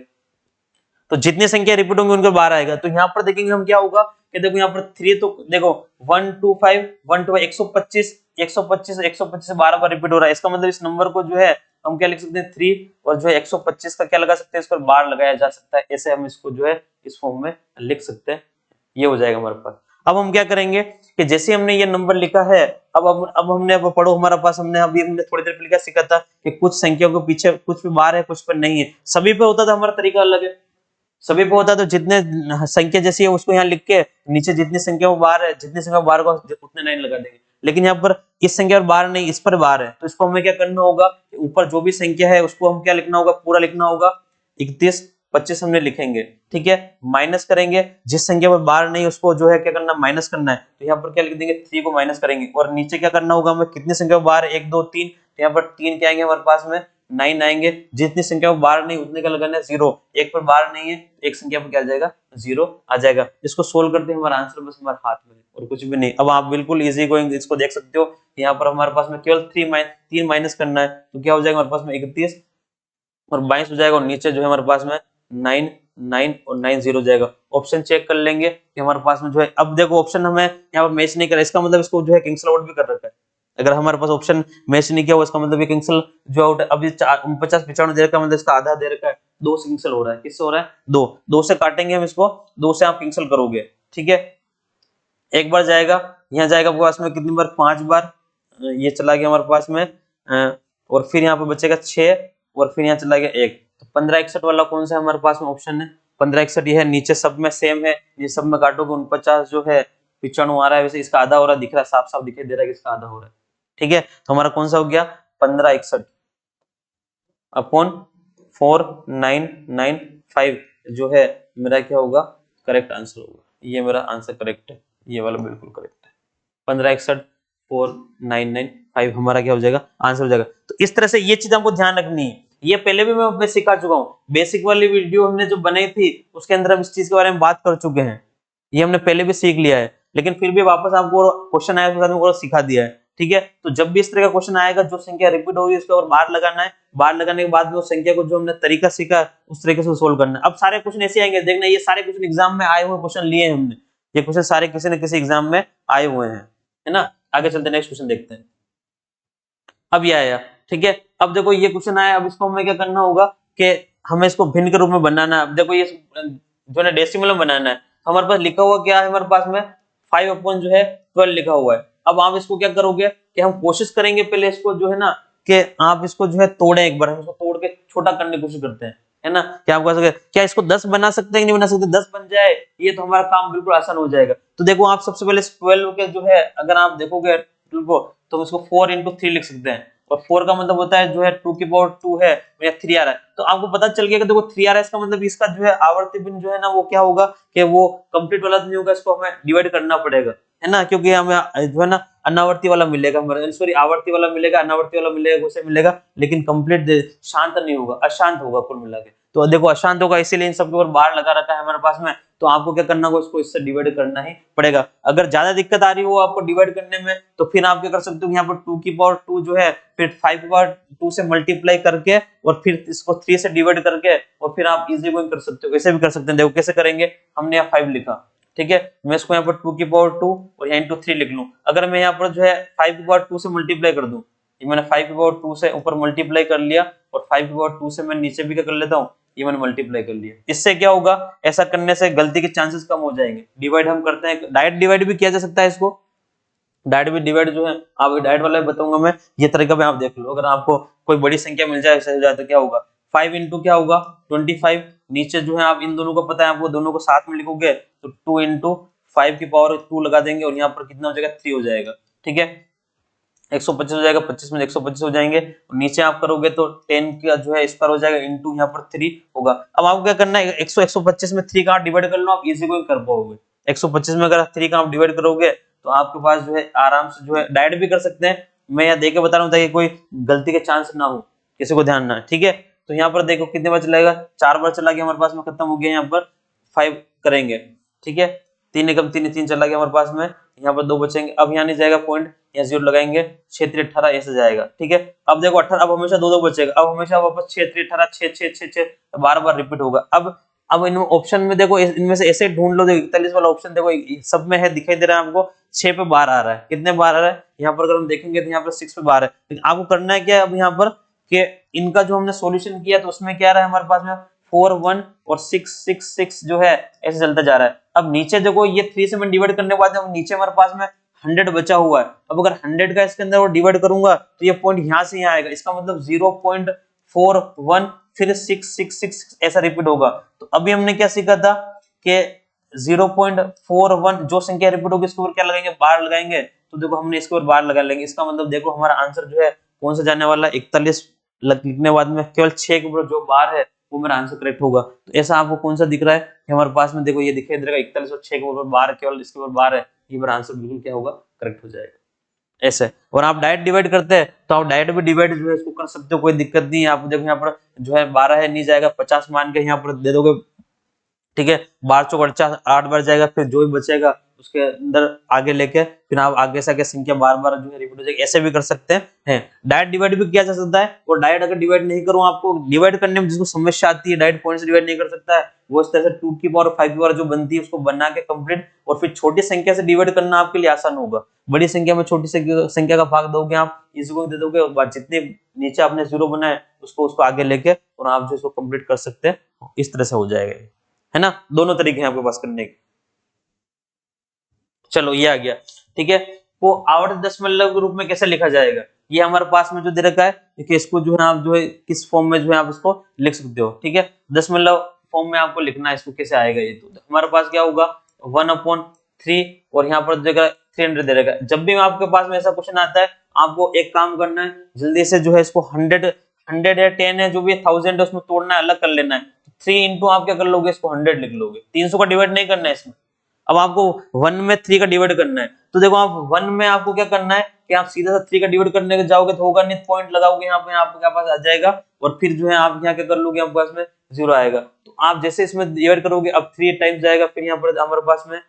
तो जितनी संख्या रिपीट होंगी उनके बार आएगा। तो यहाँ पर देखेंगे हम क्या होगा कि देखो यहाँ पर 3, तो देखो 125 125 125 से बार बार रिपीट हो रहा है, इसका मतलब इस नंबर को जो है हम क्या लिख सकते हैं 3, और जो है 125 का क्या लगा सकते हैं, इस पर बार लगाया जा सकता है, ऐसे हम इसको जो है इस फॉर्म में लिख सकते हैं, ये हो जाएगा हमारे पास। अब हम क्या करेंगे कि जैसे हमने ये नंबर लिखा है, अब हमने अब पढ़ो हमारे पास, हमने थोड़ी देर पहले सीखा था कि कुछ संख्याओं के पीछे कुछ पे बार है कुछ पे नहीं है, सभी पे होता था, हमारा तरीका अलग है। सभी पे होता है तो जितने संख्या जैसी है उसको यहाँ लिख के नीचे जितनी संख्या वो बार है, जितनी संख्या बार को उतने लाइन लगा देंगे। लेकिन यहाँ पर इस संख्या पर बार नहीं, इस पर बार है, तो इसको हमें क्या करना होगा, ऊपर जो भी संख्या है उसको हम क्या लिखना होगा, पूरा लिखना होगा। 31 25 हमने लिखेंगे, ठीक है, माइनस करेंगे, जिस संख्या पर बार नहीं उसको जो है क्या करना, माइनस करना है। तो यहाँ पर क्या लिख देंगे 3 को माइनस करेंगे, और नीचे क्या करना होगा हमें, कितनी संख्या पर बार है 1 2 3, तो यहाँ पर 3 क्या आएंगे हमारे पास में 9 आएंगे, जितनी संख्या पर बार नहीं उतने का लगाना है 0, एक पर बार नहीं है एक संख्या पर क्या आ जाएगा 0 आ जाएगा। इसको सोल्व करते हैं, हमारा आंसर बस हमारे हाथ में है और कुछ भी नहीं। अब आप बिल्कुल इजी गोइंग इसको देख सकते हो, यहाँ पर हमारे पास में केवल 3 माइनस करना है, तो क्या हो जाएगा हमारे पास में 31 और 22 हो जाएगा, और नीचे जो है हमारे पास में 9 और 9 0 हो जाएगा। ऑप्शन चेक कर लेंगे कि हमारे पास में जो है, अब देखो ऑप्शन हमें यहाँ पर मैच नहीं करा, इसका मतलब इसको जो है कैंसिल आउट भी कर रखा है। अगर हमारे पास ऑप्शन मैच नहीं किया हुआ इसका मतलब ये कैंसिल जो आउट है। अभी 50 95 दे रखा है, मतलब इसका आधा दे रखा है, 2 से कैंसिल हो रहा है, किससे हो रहा है 2 से काटेंगे हम इसको, 2 से आप कैंसिल करोगे, ठीक है। एक बार जाएगा, यहाँ जाएगा आपके पास में कितनी बार 5 बार, ये चला गया हमारे पास में और फिर यहाँ पे बचेगा 6 और फिर यहाँ चला गया 1। तो 1561 वाला कौन सा हमारे पास में ऑप्शन है? 1561 ये है, नीचे सब में सेम है, ये सब में काटोगे 49 जो है 95 आ रहा है, वैसे इसका आधा हो रहा है, दिख रहा है, साफ साफ दिखाई दे रहा है कि इसका आधा हो रहा है। ठीक है, तो हमारा कौन सा हो गया 1561 अपॉन 4995 जो है मेरा क्या होगा करेक्ट आंसर होगा। ये मेरा आंसर करेक्ट है, ये वाला बिल्कुल करेक्ट है। 1561 4995 हमारा क्या हो जाएगा आंसर हो जाएगा। तो इस तरह से ये चीज हमको ध्यान रखनी है, ये पहले भी मैं सिखा चुका हूँ, बेसिक वाली वीडियो हमने जो बनाई थी उसके अंदर हम इस चीज के बारे में बात कर चुके हैं, ये हमने पहले भी सीख लिया है, लेकिन फिर भी वापस आपको क्वेश्चन आया तो सिखा दिया है। ठीक है, तो जब भी इस तरह का क्वेश्चन आएगा जो संख्या रिपीट होगी उसके ऊपर बार लगाना है, बार लगाने के बाद में उस संख्या को जो हमने तरीका सीखा उस तरीके से सोल्व करना है। अब सारे क्वेश्चन ऐसे आएंगे, देखना ये सारे क्वेश्चन एग्जाम में आए हुए क्वेश्चन लिए हैं हमने, ये क्वेश्चन सारे किसी न किसी एग्जाम में आए हुए हैं, है ना। आगे चलते नेक्स्ट क्वेश्चन देखते हैं। अब ये आया, ठीक है, अब देखो ये क्वेश्चन आया, अब इसको हमें क्या करना होगा कि हमें इसको भिन्न के रूप में बनाना है। अब देखो ये जो है डेसिमल में बनाना है, तो हमारे पास लिखा हुआ क्या है, हमारे पास में 5 अपॉन जो है 12 लिखा हुआ है। अब आप इसको क्या करोगे कि हम कोशिश करेंगे पहले इसको जो है ना कि आप इसको जो है तोड़े, एक बार हम इसको तोड़ के छोटा करने की कोशिश करते हैं, है ना। क्या आप कह सकते क्या इसको 10 बना सकते हैं कि नहीं बना सकते, 10 बन जाए ये तो हमारा काम बिल्कुल आसान हो जाएगा। तो देखो आप सबसे पहले 12 के जो है अगर आप देखोगे को तो हम इसको 4 into 3 लिख सकते हैं, और 4 का मतलब होता है जो है 2 की पावर 2 है या 3 आ रहा है, तो आपको पता चल गया कि देखो 3 आ रहा है, इसका मतलब इसका जो है आवर्ती भिन्न जो है ना वो क्या होगा कि वो कंप्लीट वाला नहीं होगा, इसको हमें डिवाइड करना पड़ेगा, है ना, क्योंकि हमें जो है ना अनावर्ती वाला मिलेगा, हमारे सॉरी आवर्ती वाला मिलेगा, अनावर्ती वाला मिलेगा, उसे मिलेगा, लेकिन कंप्लीट शांत नहीं होगा, अशांत होगा कुल मिला के। तो देखो अशांत होगा, इसीलिए इन सबके ऊपर बार लगा रखा है हमारे पास में, तो आपको क्या करना होगा इसको इससे डिवाइड करना ही पड़ेगा। अगर ज्यादा दिक्कत आ रही हो आपको डिवाइड करने में तो फिर आप क्या कर सकते हो, यहाँ पर 2 की पावर 2 जो है फिर 5 की पावर 2 से मल्टीप्लाई करके और फिर इसको 3 से डिवाइड करके और फिर आप इजी गोइंग कर सकते हो, ऐसे भी कर सकते हैं। देखो कैसे करेंगे, हमने यहाँ 5 लिखा, ठीक है, मैं इसको यहाँ पर 2 की पावर 2 और यहाँ इंटू 3 लिख लूं। अगर मैं यहाँ पर जो है 5 की पावर 2 से मल्टीप्लाई कर दूं, ये मैंने 5 की पावर 2 से ऊपर मल्टीप्लाई कर लिया और 5 की पावर 2 से मैं नीचे भी क्या कर लेता हूँ, ये मैंने मल्टीप्लाई कर लिया। इससे क्या होगा, ऐसा करने से गलती के चांसेस कम हो जाएंगे। डिवाइड हम करते हैं, डायरेक्ट डिवाइड भी किया जा सकता है इसको, डायरेक्ट भी डिवाइड जो है आप डायरेक्ट वाला बताऊंगा मैं, ये तरीका भी आप देख लो। अगर आपको कोई बड़ी संख्या मिल जाए ऐसा हो जाए तो क्या होगा, 5 इंटू क्या होगा 25, नीचे जो है आप इन दोनों को पता है आपको, दोनों को साथ में लिखोगे तो 2 इंटू 5 की पावर 2 लगा देंगे और यहाँ पर कितना हो जाएगा 3 हो जाएगा, ठीक है, 125 हो जाएगा, 25 में 125 हो जाएंगे, और नीचे आप करोगे तो 10 का जो है स्क्वायर हो जाएगा इंटू यहाँ पर 3 होगा। अब आपको क्या करना है, 125 में 3 का आप डिवाइड कर लो, आप इजी को कर पाओगे। 125 में अगर 3 का आप डिवाइड करोगे तो आपके पास जो है आराम से जो है डायरेक्ट भी कर सकते हैं, मैं यहाँ देके बता रहा हूँ ताकि कोई गलती के चांस ना हो, किसी को ध्यान ना है, ठीक है। तो यहाँ पर देखो कितने बार चलाएगा, 4 बार चला गया हमारे पास में, खत्म हो गया। यहाँ पर 5 करेंगे, ठीक है, 3 एकम 3 3 चला गया हमारे पास में, यहाँ पर 2 बचेंगे। अब यहाँ नहीं जाएगा पॉइंट, यहाँ 0 लगाएंगे, 6 3 18 ऐसे जाएगा, ठीक है। अब देखो 18, अब हमेशा 2 2 बचेगा, अब हमेशा वापस 6 3 18 6 6 6 6 बार बार रिपीट होगा। अब इन ऑप्शन में देखो, इनमें से ऐसे ढूंढ लो, देखो 41 वाला ऑप्शन देखो सब में है, दिखाई दे रहा है आपको, 6 पे बार आ रहा है, कितने बार आ रहा है यहाँ पर अगर हम देखेंगे तो यहाँ पर 6 पे बार है। लेकिन आपको करना है क्या अब यहाँ पर कि इनका जो हमने सॉल्यूशन किया तो उसमें क्या रहा है हमारे पास में 4 1 और 6 6 6 जो है ऐसे चलता जा रहा है। अब नीचे देखो ये 3 से मैं डिवाइड करने के बाद नीचे हमारे पास में 100 बचा हुआ है। अब अगर 100 का इसके अंदर वो डिवाइड करूंगा तो ये पॉइंट यहाँ से यहाँ आएगा, इसका मतलब 0.41 फिर 6 6 6 ऐसा रिपीट होगा। तो अभी हमने क्या सीखा था कि 0.41 जो संख्या रिपीट होगी इसके ऊपर क्या लगाएंगे, बार लगाएंगे। तो देखो हमने इसके ऊपर बार लगा लेंगे, इसका मतलब देखो हमारा आंसर जो है कौन सा जाने वाला है, 41 लिखने के बाद में केवल 6 के ऊपर जो बार है वो मेरा आंसर करेक्ट होगा। तो ऐसा आपको कौन सा दिख रहा है कि हमारे पास में देखो ये दिखाई दे रहा है 41 और 6 के ऊपर बार, केवल इसके ऊपर बार है, ये मेरा आंसर बिल्कुल क्या होगा, करेक्ट हो जाएगा। ऐसे और आप डायरेक्ट डिवाइड करते हैं तो आप डायरेक्ट भी डिवाइड जो है इसको कर सकते हो, कोई दिक्कत नहीं है। आप देखो यहाँ पर जो है 12 है, नहीं जाएगा 50 मान के यहाँ पर दे दोगे, ठीक है, 12 चौक 48 8 बार जाएगा, फिर जो भी बचेगा उसके अंदर आगे लेके फिर आप आगे से आगे संख्या बार बार जो है रिपीट हो जाएगी, ऐसे भी कर सकते हैं। डायरेक्ट डिवाइड भी किया जा सकता है, और डायरेक्ट अगर डिवाइड नहीं करूं, आपको डिवाइड करने में जिसको समस्या आती है डायरेक्ट पॉइंट से डिवाइड नहीं कर सकता है, वो इस तरह से 2 की पावर 5 की पावर जो बनती है उसको बना के कंप्लीट और फिर छोटी संख्या से डिवाइड करना आपके लिए आसान होगा। बड़ी संख्या में छोटी संख्या का भाग दोगे आप, इसको दे दोगे, और जितने नीचे आपने 0 बनाए उसको आगे लेके और आप जो इसको कंप्लीट कर सकते हैं, इस तरह से हो जाएगा, है ना। दोनों तरीके हैं आपके पास करने के। चलो ये आ गया, ठीक है। को आवर्त दशमलव के रूप में कैसे लिखा जाएगा, ये हमारे पास में जो दे रखा है कि इसको जो है आप जो है किस फॉर्म में जो है आप इसको लिख सकते हो। ठीक है, दशमलव फॉर्म में आपको लिखना है इसको, कैसे आएगा ये, तो हमारे पास क्या होगा 1/3 और यहाँ पर जगह 300 दे रखा है। जब भी आपके पास में ऐसा क्वेश्चन आता है आपको एक काम करना है, जल्दी से जो है इसको 100 है 10 है जो भी 1000 है उसमें तोड़ना है, अलग कर लेना है। 3 इंटू आप क्या कर लोगे, इसको 100 लिख लोगे, 300 का डिवाइड नहीं करना है इसमें। अब आपको 1 में 3 का डिवाइड करना है, तो देखो आप 1 में आपको क्या करना है कि आप सीधा सा 3 का डिवाइड करने के जाओगे तो होगा नहीं, पॉइंट लगाओगे यहाँ पे, आपके पास आ जाएगा और फिर जो है आप यहाँ क्या कर लोगे, आपके पास में 0 आएगा। तो आप जैसे इसमें डिवाइड करोगे अब 3 टाइम्स जाएगा, फिर यहाँ पर हमारे पास में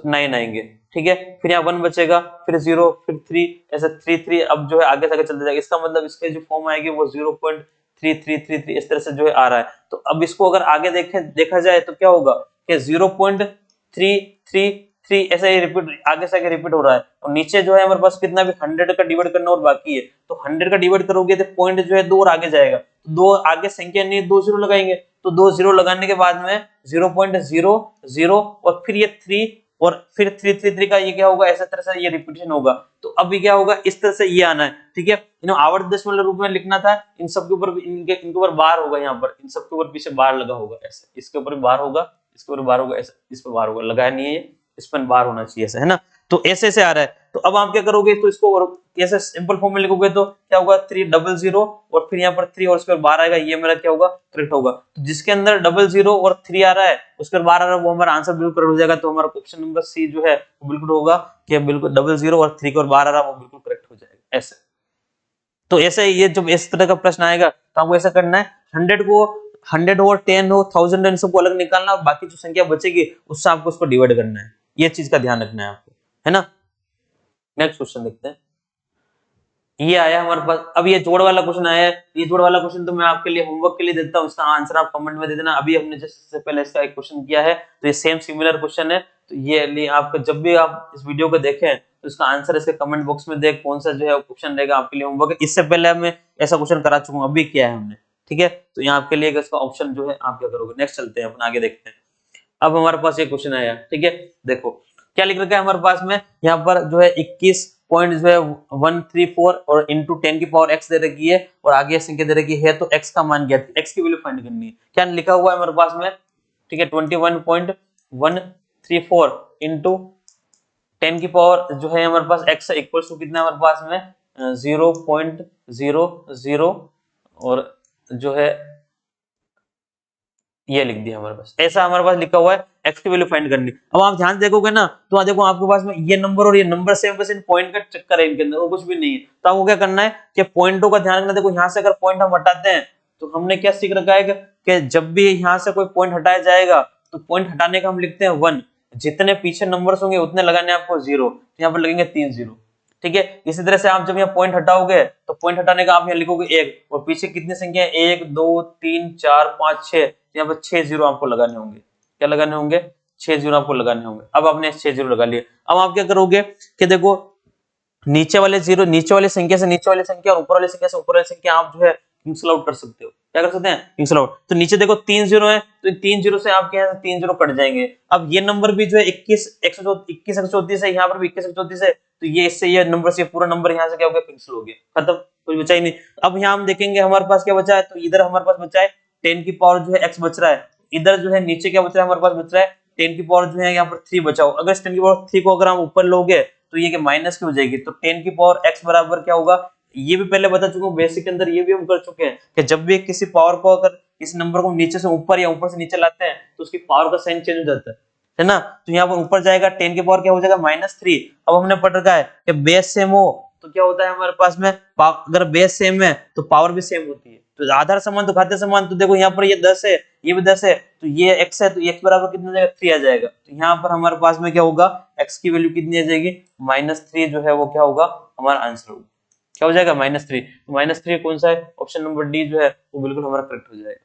9 आएंगे। ठीक है, फिर यहाँ 1 बचेगा, फिर 0, फिर 3, ऐसा 3 अब जो है आगे से आगे चलते जाएगा। इसका मतलब इसके जो फॉर्म आएगी वो 0.3333 इस तरह से जो है आ रहा है। तो अब इसको अगर आगे देखा जाए तो क्या होगा कि 0.333 ऐसा ही रिपीट आगे से आगे रिपीट हो रहा है, और नीचे जो है हमारे पास कितना भी 100 का डिवाइड करना और बाकी है, तो 100 का डिवाइड करोगे तो पॉइंट जो है 2 और आगे जाएगा, तो 2 आगे संख्या नहीं 2 0 लगाएंगे, तो 2 0 लगाने के बाद में 0.00 और फिर ये 3 और फिर 333 का ये क्या होगा, ऐसा तरह से ये रिपीटेशन होगा। तो अभी क्या होगा, इस तरह से ये आना है। ठीक है, इन्हें आवर्त दशमलव रूप में लिखना था, इन सब के ऊपर इनके ऊपर बार होगा, यहाँ पर इन सब के ऊपर पीछे बार लगा होगा, ऐसे इसके ऊपर बार होगा, इसके ऊपर बार होगा, ऐसा इस पर बार होगा, लगाया नहीं है, इस पर बार होना चाहिए ऐसा, है ना। तो ऐसे ऐसे आ रहा है, तो अब आप क्या करोगे, तो इसको और कैसे सिंपल फॉर्म में लिखोगे तो क्या होगा 300 और फिर यहाँ पर 3 और उसके बाद 12 आएगा, ये मेरा क्या होगा करेक्ट होगा। तो जिसके अंदर 00 और 3 आ रहा है उसके बाद 12 आ रहा है वो हमारा आंसर बिल्कुल करेक्ट हो जाएगा। तो हमारा ऑप्शन नंबर सी जो है वो बिल्कुल होगा कि बिल्कुल 00 और 3 और 12 आ रहा है वो बिल्कुल करेक्ट हो जाएगा ऐसे। तो ऐसे ये जब इस तरह का प्रश्न आएगा तो आपको ऐसा करना है 100 को 100 हो 10 हो 1000 इन सबको अलग निकालना और बाकी जो संख्या बचेगी उससे आपको उसको डिवाइड करना है, ये चीज का ध्यान रखना है आपको, है ना। नेक्स्ट क्वेश्चन देखते हैं, ये आया हमारे पास, अब ये जोड़ वाला क्वेश्चन आया है। ये जोड़ वाला क्वेश्चन तो मैं आपके लिए होमवर्क के लिए देता हूँ, इसका आंसर आप कमेंट में दे देना। अभी हमने जैसे पहले इसका एक क्वेश्चन किया है तो ये सेम सिमिलर क्वेश्चन है, तो ये लिए आपको जब भी आप इस वीडियो को देखें तो इसका आंसर इसके कमेंट बॉक्स में देख कौन सा जो है क्वेश्चन रहेगा आपके लिए होमवर्क। इससे पहले मैं ऐसा क्वेश्चन करा चुका हूँ, अभी किया है हमने, ठीक है। तो यहाँ आपके लिए इसका ऑप्शन जो है आप क्या करोगे। नेक्स्ट चलते हैं अपन आगे देखते हैं। अब हमारे पास ये क्वेश्चन आया, ठीक है, देखो क्या लिख रखा है हमारे पास में, यहाँ पर जो है 21.134 और इंटू 10 की पावर x दे रखी है और आगे संख्या दे रखी है, तो x का मान क्या है, x की वैल्यू फाइंड करनी है। क्या लिखा हुआ है हमारे पास में, ठीक है, 21.134 इंटू 10 की पावर जो है हमारे पास x इक्वल टू कितना हमारे पास में 0.00 और जो है ये लिख दिया हमारे पास, ऐसा हमारे पास लिखा हुआ है, x की वैल्यू फाइंड करनी। अब आप ध्यान देखोगे ना तो देखो आपके पास में ये नंबर और ये नंबर सेम, बस इन पॉइंट का चक्कर है इनके अंदर और कुछ भी नहीं है। तो आपको क्या करना है कि पॉइंटों का ध्यान रखना। देखो यहाँ से अगर पॉइंट हम हटाते हैं तो हमने क्या सीख रखा है कि जब भी यहाँ से कोई पॉइंट हटाया जाएगा तो पॉइंट हटाने का हम लिखते हैं 1, जितने पीछे नंबर्स होंगे उतने लगाने आपको 0, तो यहाँ पर लगेंगे 3 0, ठीक है। इसी तरह से आप जब यहाँ पॉइंट हटाओगे तो पॉइंट हटाने का आप यहाँ लिखोगे 1 और पीछे कितनी संख्या है 1 2 3 4 5 6, यहाँ पर 6 0 आपको लगाने होंगे। क्या लगाने होंगे, 6 0 आपको लगाने होंगे। अब आपने 6 0 लगा लिए। अब आप क्या करोगे कि देखो नीचे वाले 0 नीचे वाली संख्या से नीचे वाली संख्या और ऊपर वाली संख्या से ऊपर वाली संख्या आप जो है कैंसिल आउट कर सकते हो। क्या कर सकते हैं, कैंसिल आउट। तो नीचे देखो 3 0 है तो 3 0 से आपके यहाँ 3 0 कट जाएंगे। अब ये नंबर भी जो है 21 134 है, यहाँ पर भी 21 134 है, तो ये इससे ये नंबर से पूरा नंबर यहाँ से क्या हो गया, कैंसिल हो गया, खत्म, कुछ बचा ही नहीं। अब यहाँ हम देखेंगे हमारे पास क्या बचा है, तो इधर हमारे पास बचा है 10 की पावर जो है x बच रहा है, इधर जो है नीचे क्या बच रहा है हमारे पास बच रहा है 10 की पावर जो है यहाँ पर 3 बचा हो। अगर इस 10 की पावर 3 को अगर हम ऊपर लोगे तो ये माइनस की हो जाएगी, तो 10 की पावर x बराबर क्या होगा, ये भी पहले बता चुका हूँ, बेसिक के अंदर ये भी हम कर चुके हैं कि जब भी किसी पावर को अगर किसी नंबर को नीचे से ऊपर या ऊपर से नीचे लाते हैं तो उसकी पावर का साइन चेंज हो जाता है ना। तो यहाँ पर ऊपर जाएगा 10 की पावर क्या हो जाएगा -3। अब हमने पढ़ रखा है कि बेस सेम हो तो क्या होता है हमारे पास में, अगर बेस सेम है तो पावर भी सेम होती है। तो आधार समान तो घाते समान, तो देखो यहाँ पर ये 10 है ये भी 10 है, तो ये x है तो x बराबर कितना हो जाएगा 3 आ जाएगा। तो यहाँ पर हमारे पास में क्या होगा, x की वैल्यू कितनी आ जाएगी -3 जो है वो क्या होगा हमारा आंसर होगा, क्या हो जाएगा -3। तो -3 कौन सा है, ऑप्शन नंबर डी जो है वो बिल्कुल हमारा करेक्ट हो जाएगा।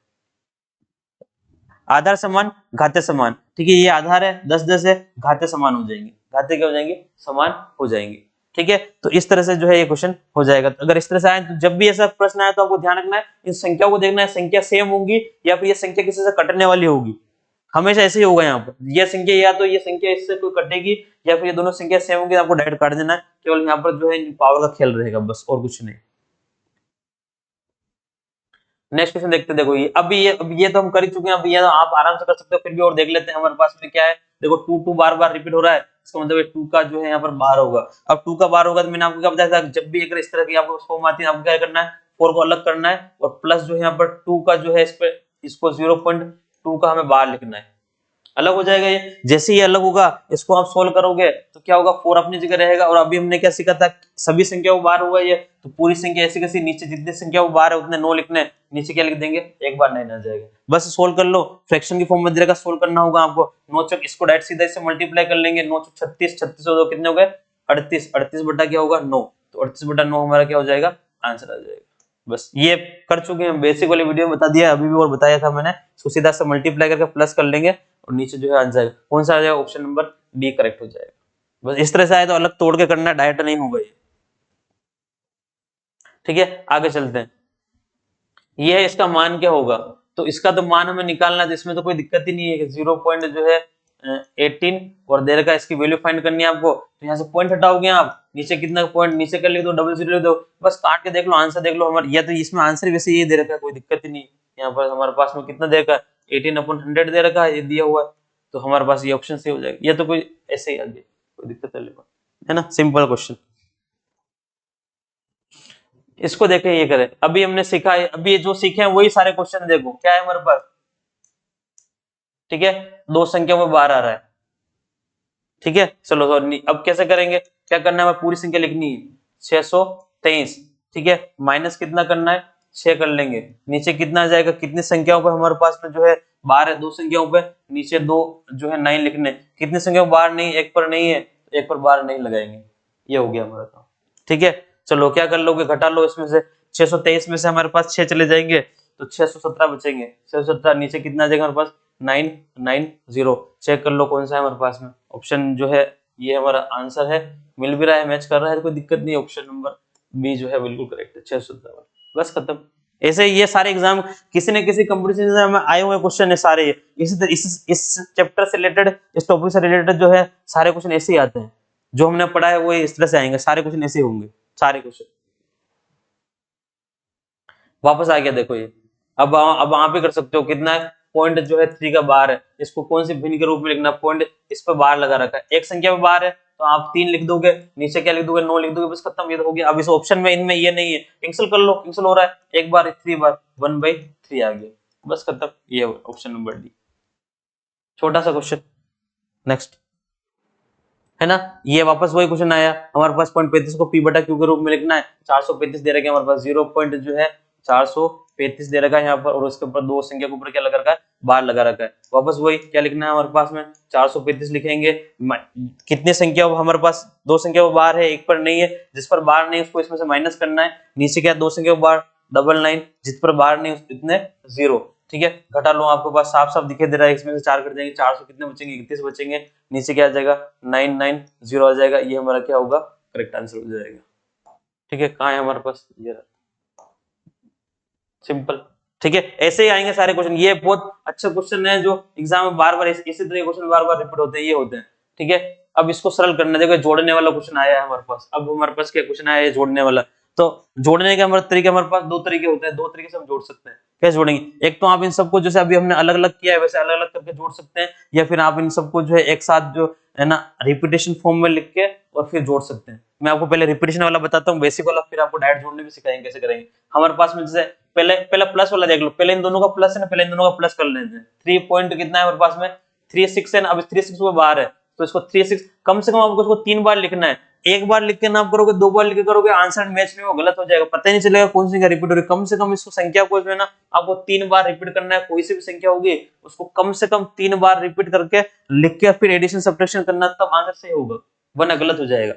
आधार समान घाते समान, ठीक है, ये आधार है 10 10 है, घाते समान हो जाएंगे, घाते क्या हो जाएंगे, समान हो जाएंगे, ठीक है। तो इस तरह से जो है ये क्वेश्चन हो जाएगा। तो अगर इस तरह से आए तो जब भी ऐसा प्रश्न आए तो आपको ध्यान रखना है इन संख्या को देखना है, संख्या सेम होंगी या फिर ये संख्या किसी से कटने वाली होगी, हमेशा ऐसे ही होगा। यहाँ पर ये संख्या या तो ये संख्या इससे कोई कटेगी या फिर ये दोनों संख्या सेम होंगी, आपको डायरेक्ट काट देना है केवल यहाँ पर जो है पावर का खेल रहेगा बस, और कुछ नहीं। नेक्स्ट क्वेश्चन देखते हैं। देखो ये अब ये तो हम कर ही चुके हैं, अब ये तो आप आराम से कर सकते हो, फिर भी और देख लेते हैं हमारे पास में क्या है। देखो 2 बार बार रिपीट हो रहा है, इसका मतलब 2 का जो है यहाँ पर बार होगा। अब 2 का बार होगा तो मैंने आपको क्या बताया था, जब भी अगर इस तरह की आपको फॉर्म आती है आपको क्या करना है, 4 को अलग करना है और प्लस जो है यहाँ पर 2 का जो है इस पे इसको 0.2 का हमें बाहर लिखना है, अलग हो जाएगा ये। जैसे ही अलग होगा इसको आप सोल्व करोगे तो क्या होगा, 4 अपनी जगह रहेगा। और अभी हमने क्या सीखा था, सभी संख्या को बाहर हुआ ये, तो पूरी संख्या ऐसी कैसी, नीचे जितनी संख्या वो बाहर है उतने 9 लिखने, नीचे क्या लिख देंगे, एक बार 9 आ जाएगा। बस सोल्व कर लो, फ्रैक्शन की फॉर्म में देगा, सोल्व करना होगा आपको। 9 चौक इसको डायरेक्ट सीधा इससे मल्टीप्लाई कर लेंगे, 9 चौक 36, 36 और 2 कितने हो गए 38, 38 बटा क्या होगा 9, तो 38 बटा 9 हमारा क्या हो जाएगा, आंसर आ जाएगा। बस ये कर चुके हैं, बेसिक वाली वीडियो में बता दिया, अभी भी और बताया था मैंने, इसको सीधा से मल्टीप्लाई करके प्लस कर लेंगे और नीचे जो है आंसर कौन सा आ जाएगा, ऑप्शन नंबर डी करेक्ट हो जाएगा। बस इस तरह से आए तो अलग तोड़ के करना, डायरेक्ट नहीं होगा ये। ठीक है, आगे चलते हैं। ये है इसका मान क्या होगा, तो इसका तो मान हमें निकालना है, इसमें तो कोई दिक्कत ही नहीं है। 0 पॉइंट जो है 18 और देर का इसकी वैल्यू फाइंड करनी है आपको, तो यहाँ से पॉइंट हटाओगे आप, नीचे कितना पॉइंट नीचे कर लिख दो, डबल जीरो लिख दो, बस काट के देख लो, आंसर देख लो हमारे। या तो इसमें आंसर वैसे ये दे रखा है, कोई दिक्कत ही नहीं। यहाँ पर हमारे पास में कितना दे रखा है, 18/100 दे रखा है, ये दिया हुआ है, तो हमारे पास ये ऑप्शन से हो जाएगा। ये तो कोई ऐसे ही आगे कोई दिक्कत है ना, सिंपल क्वेश्चन। इसको देखें, ये करें, अभी हमने सीखा है, अभी ये जो सीखे हैं वही सारे क्वेश्चन देखो क्या है हमारे पास। ठीक है, 2 संख्याओं में बाहर आ रहा है। ठीक है, चलो अब कैसे करेंगे, क्या करना है, हमें पूरी संख्या लिखनी है 623। ठीक है, माइनस कितना करना है 6 कर लेंगे, नीचे कितना आ जाएगा, कितनी संख्याओं पर हमारे पास में जो है बाहर है, 2 संख्याओं पे, नीचे 2 जो है 9 लिखने, कितनी संख्या बाहर नहीं, एक पर नहीं है, एक पर बाहर नहीं लगाएंगे, ये हो गया हमारा काम। ठीक है, चलो क्या कर लोगे, घटा लो इसमें से, 623 में से हमारे पास 6 चले जाएंगे तो 617 बचेंगे, 617 नीचे कितना आ जाएगा हमारे पास 990। चेक कर लो कौन सा है हमारे पास में, ऑप्शन जो है ये हमारा आंसर है, मिल भी रहा है, मैच कर रहा है, तो कोई दिक्कत नहीं, ऑप्शन नंबर बी जो है बिल्कुल करेक्ट है, 617। बस खत्म। ऐसे ये सारे एग्जाम किसी न किसी कंपटीशन में आए हुए क्वेश्चन है सारे, इसी तरह इस चैप्टर से रिलेटेड, इस टॉपिक से रिलेटेड जो है सारे क्वेश्चन ऐसे ही आते हैं, जो हमने पढ़ा है वो इस तरह से आएंगे, सारे क्वेश्चन ऐसे होंगे, सारे क्वेश्चन। वापस आ गया देखो ये, अब वहां पे कर सकते हो, कितना है पॉइंट जो है 3 का बार है, इसको कौन सी भिन्न के रूप में लिखना, पॉइंट इस पर बार लगा रखा है, एक संख्या में बार है तो आप 3 लिख दोगे, नीचे क्या लिख दोगे 9 लिख दोगे, बस खत्म, ये तो हो गया। अब इस ऑप्शन में इनमें ये नहीं है, कैंसिल कर लो, कैंसिल हो रहा है, एक बार 3 बार 1/3 आ गया, बस खत्म, ये ऑप्शन नंबर डी, छोटा सा क्वेश्चन। नेक्स्ट है ना, ये वापस वही क्वेश्चन आया हमारे पास, 0.35 को p बटा q के रूप में लिखना है, 435 दे रखे हमारे पास, 0 पॉइंट जो है 435 दे रखा है यहाँ पर, और उसके ऊपर 2 संख्या के ऊपर क्या लगा रखा है, बार लगा रखा है, वापस वही क्या लिखना है हमारे पास में, 435 लिखेंगे, कितने संख्या हमारे पास 2 संख्या वो बार है, एक पर नहीं है, जिस पर बार नहीं उसको इसमें से माइनस करना है, नीचे क्या 2 संख्या बार 99, जिस पर बार नहीं इतने 0। ठीक है, घटा लो, आपके पास साफ साफ दिखाई दे रहा है, इसमें से 4 कट जाएंगे, 400 कितने बचेंगे 31 बचेंगे, नीचे क्या आ जाएगा 990 आ जाएगा, ये हमारा क्या होगा, करेक्ट आंसर हो जाएगा। ठीक है, कहाँ है हमारे पास, ये सिंपल। ठीक है, ऐसे ही आएंगे सारे क्वेश्चन, ये बहुत अच्छा क्वेश्चन है जो एग्जाम में बार बार इसी तरह के क्वेश्चन बार बार रिपीट होते हैं, ये होते हैं। ठीक है, अब इसको सरल करना, देखो जोड़ने वाला क्वेश्चन आया है हमारे पास, अब हमारे पास क्या क्वेश्चन आया है, जोड़ने वाला। तो जोड़ने के हमारे तरीके, हमारे पास 2 तरीके होते हैं, 2 तरीके से हम जोड़ सकते हैं। कैसे जोड़ेंगे, एक तो आप इन सबको जैसे अभी हमने अलग अलग किया है वैसे अलग अलग करके जोड़ सकते हैं, या फिर आप इन सबको जो है एक साथ जो है ना रिपीटेशन फॉर्म में लिख के और फिर जोड़ सकते हैं। मैं आपको पहले रिपीटेशन वाला बताता हूँ, बेसिक वाला, फिर आपको डायरेक्ट जोड़ने भी सिखाएंगे कैसे करेंगे। हमारे पास में जैसे पहले प्लस वाला देख लो, पहले इन दोनों का प्लस है ना, पहले इन दोनों का प्लस कर लेते हैं। 3 पॉइंट कितना है हमारे पास में 36 है ना, अब 36 को बाहर है तो इसको 36 कम से कम आपको इसको 3 बार लिखना है, एक बार लिख के ना आप करोगे, 2 बार लिख के करोगे, आंसर मैच नहीं, वो गलत हो जाएगा, पता ही नहीं चलेगा कौन सी रिपीट हो रही है। कम से कम इसको संख्या को जो है ना आपको 3 बार रिपीट करना है, कोई सी भी संख्या होगी उसको कम से कम 3 बार रिपीट करके लिख के फिर एडिशन सब्ट्रैक्शन करना, तब आंसर सही होगा, वरना गलत हो जाएगा।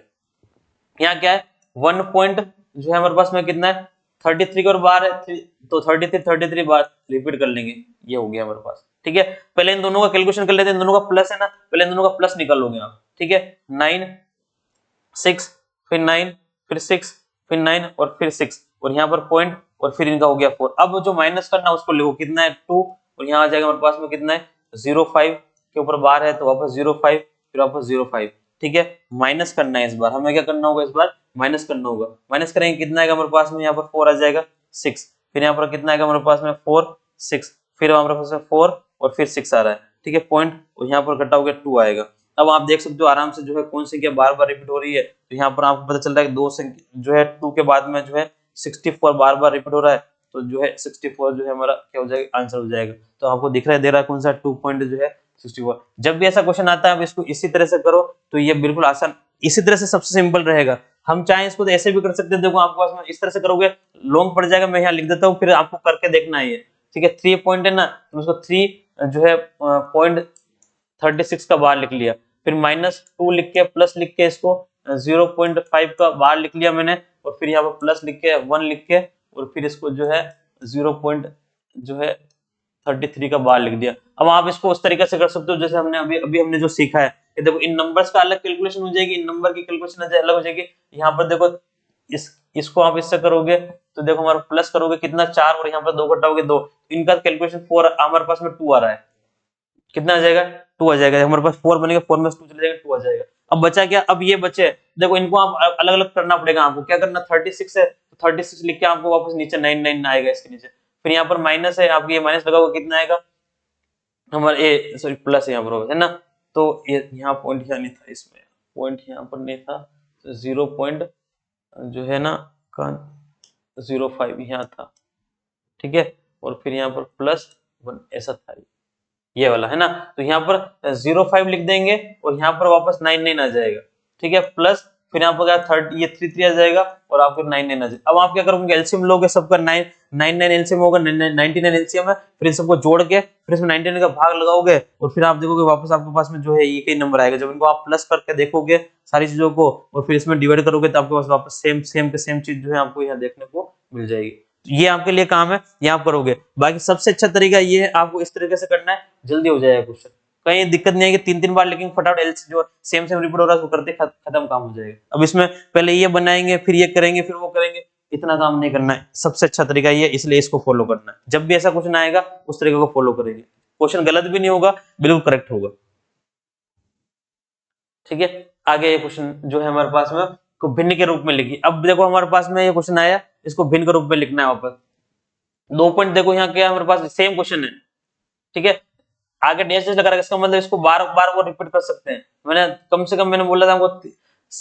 यहाँ क्या है 1 पॉइंट जो है हमारे पास में कितना है 33 और बार है, तो 33 बार रिपीट कर लेंगे, ये हो गया हमारे पास। ठीक है, पहले इन दोनों का कैलकुलेशन कर लेते हैं, इन दोनों का प्लस है ना, पहले इन दोनों का प्लस निकालोगे आप। ठीक है, 9 6 फिर 9 फिर 6 फिर 9 और फिर 6 और यहाँ पर पॉइंट और फिर इनका हो गया 4। अब जो माइनस करना उसको लिखो, कितना है 2 और यहाँ आ जाएगा हमारे पास में कितना है 05 के ऊपर बार है तो वापस 05 फिर वापस 05 ठीक है, माइनस करना है इस बार, हमें क्या करना होगा, इस बार माइनस करना होगा। माइनस करेंगे कितना आएगा हमारे पास में, यहाँ पर 4 आ जाएगा 6, फिर यहाँ पर कितना आएगा हमारे पास में 4 6, फिर हमारे पास में 4 और फिर 6 आ रहा है, ठीक है पॉइंट, और यहाँ पर कटा हो गया 2 आएगा। अब आप देख सकते हो आराम से जो है कौन संख्या बार बार रिपीट हो रही है, तो यहाँ पर आपको पता चल रहा है कि दो संख्या जो है 2 के बाद में जो है 64 बार बार रिपीट हो रहा है, तो जो है 64 जो है हमारा क्या हो जाएगा, आंसर हो जाएगा। तो आपको दिख रहा है दे रहा है कौन सा 2 पॉइंट जो है 64। जब भी ऐसा क्वेश्चन आता है आप इसको इसी तरह से करो तो ये बिल्कुल आसान, इसी तरह से सबसे सिंपल रहेगा। हम चाहें इसको तो ऐसे भी कर सकते हैं, देखो आपके पास में इस तरह से करोगे लॉन्ग पड़ जाएगा, मैं यहाँ लिख देता हूँ, फिर आपको करके देखना है ये, ठीक है। 3 पॉइंट है ना, तो उसको 3 जो है पॉइंट 36 का बार लिख लिया, फिर -2 लिख के प्लस लिख के इसको 0.5 का बार लिख लिया मैंने, और फिर यहाँ पर प्लस लिख के 1 लिख के, और फिर इसको जो है 0.33 का बार लिख दिया। अब आप इसको उस तरीके से कर सकते हो जैसे हमने अभी हमने जो सीखा है कि देखो इन नंबर्स का अलग कैलकुलेशन हो जाएगी, इन नंबर की कैलकुलेशन अलग हो जाएगी। यहाँ पर देखो इसको आप इससे करोगे तो देखो हमारा प्लस करोगे कितना 4, और यहाँ पर 2 घटाओगे 2, इनका कैलकुलेशन 4, हमारे पास में 2 आ रहा है, कितना आ जाएगा 2 आ जाएगा, हमारे पास 4 बनेगा, 4 में 2 चले जाएगा 2 आ जाएगा। अब बचा क्या, अब ये बचे, देखो इनको आप अलग अलग करना पड़ेगा, आपको क्या करना 36 है तो 36 लिख के आपको वापस नीचे 99 आएगा इसके नीचे, फिर यहाँ पर माइनस है, आप ये माइनस लगाओगे कितना आएगा हमारे ए सॉरी प्लस यहाँ पर होगा है ना, तो ये यहाँ पॉइंट यहाँ नहीं था, इसमें पॉइंट यहाँ पर नहीं था, तो 0 पॉइंट जो है ना का 05 यहाँ था, ठीक है, और फिर यहाँ पर +1 ऐसा था ये वाला है ना, तो यहाँ पर 05 लिख देंगे और यहाँ पर वापस 99 आ जाएगा, ठीक है, प्लस फिर यहाँ पर क्या 30 ये 33 आ जाएगा और आपको 99 आ जाएगा। अब आप क्या करोगे एलसीएम लोगे सबका 99 एलसीएम होगा, 99 एलसीएम है, फिर इन सबको जोड़ के फिर इसमें 99 का भाग लगाओगे और फिर आप देखोगे वापस आपके पास में जो है एक ही नंबर आएगा। जब इनको आप प्लस करके देखोगे सारी चीजों को और फिर इसमें डिवाइड करोगे तो आपके पास वापस सेम चीज जो है आपको यहाँ देखने को मिल जाएगी। ये आपके लिए काम है, ये आप करोगे। बाकी सबसे अच्छा तरीका ये है, आपको इस तरीके से करना है, जल्दी हो जाएगा क्वेश्चन, कहीं दिक्कत नहीं है कि 3 बार लेकिन फटाफट एलसी जो सेम रिपीट हो रहा है उसको करते खत्म काम हो जाएगा। अब इसमें पहले ये बनाएंगे फिर ये करेंगे फिर वो करेंगे, इतना काम नहीं करना है। सबसे अच्छा तरीका ये, इसलिए इसको फॉलो करना है। जब भी ऐसा क्वेश्चन आएगा उस तरीके को फॉलो करेंगे, क्वेश्चन गलत भी नहीं होगा, बिल्कुल करेक्ट होगा, ठीक है। आगे ये क्वेश्चन जो है हमारे पास में को भिन्न के रूप में लिखिए। अब देखो हमारे पास में ये क्वेश्चन आया, इसको भिन्न के रूप में लिखना है वापस। 2 पॉइंट देखो यहाँ क्या हमारे पास सेम क्वेश्चन है, ठीक है, आगे डैश डैश लगा रखा है, इसका मतलब इसको बार बार वो रिपीट कर सकते हैं। मैंने कम से कम मैंने बोला था हमको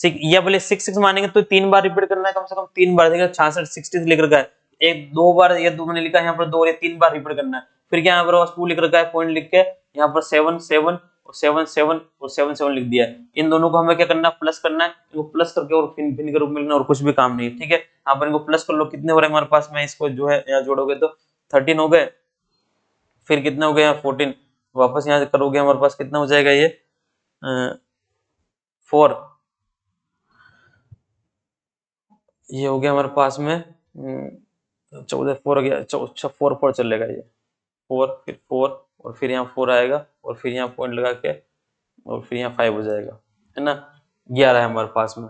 ये बोले 6 मानेंगे तो 3 बार रिपीट करना है, कम से कम 3 बार, देखिए 66 60 लिख रखा है, एक 2 बार ये 2 मैंने लिखा है यहाँ पर 2 और ये 3 बार रिपीट करना है। फिर क्या यहाँ पर 2 लिख रखा है पॉइंट लिख के, यहाँ पर 7 7 और 7 7 और 7 7 लिख दिया है। इन दोनों को हमें क्या करना है, प्लस करना है, इनको प्लस करके और फिर भिन्न के रूप में लिखना, और कुछ भी काम नहीं है, ठीक है। यहाँ पर इनको प्लस कर लो, कितने हो रहे हैं हमारे पास में, इसको जो है यहाँ जोड़ोगे तो 13 हो गए, फिर कितना हो गया 14, वापस यहाँ करोगे हमारे पास कितना हो जाएगा ये 4, ये हो गया हमारे पास में 14 4 हो गया, 4 4 चलेगा ये 4, फिर 4 और फिर यहाँ 4 आएगा और फिर यहाँ पॉइंट लगा के और फिर यहाँ 5 हो जाएगा, है ना, 11 है हमारे पास में।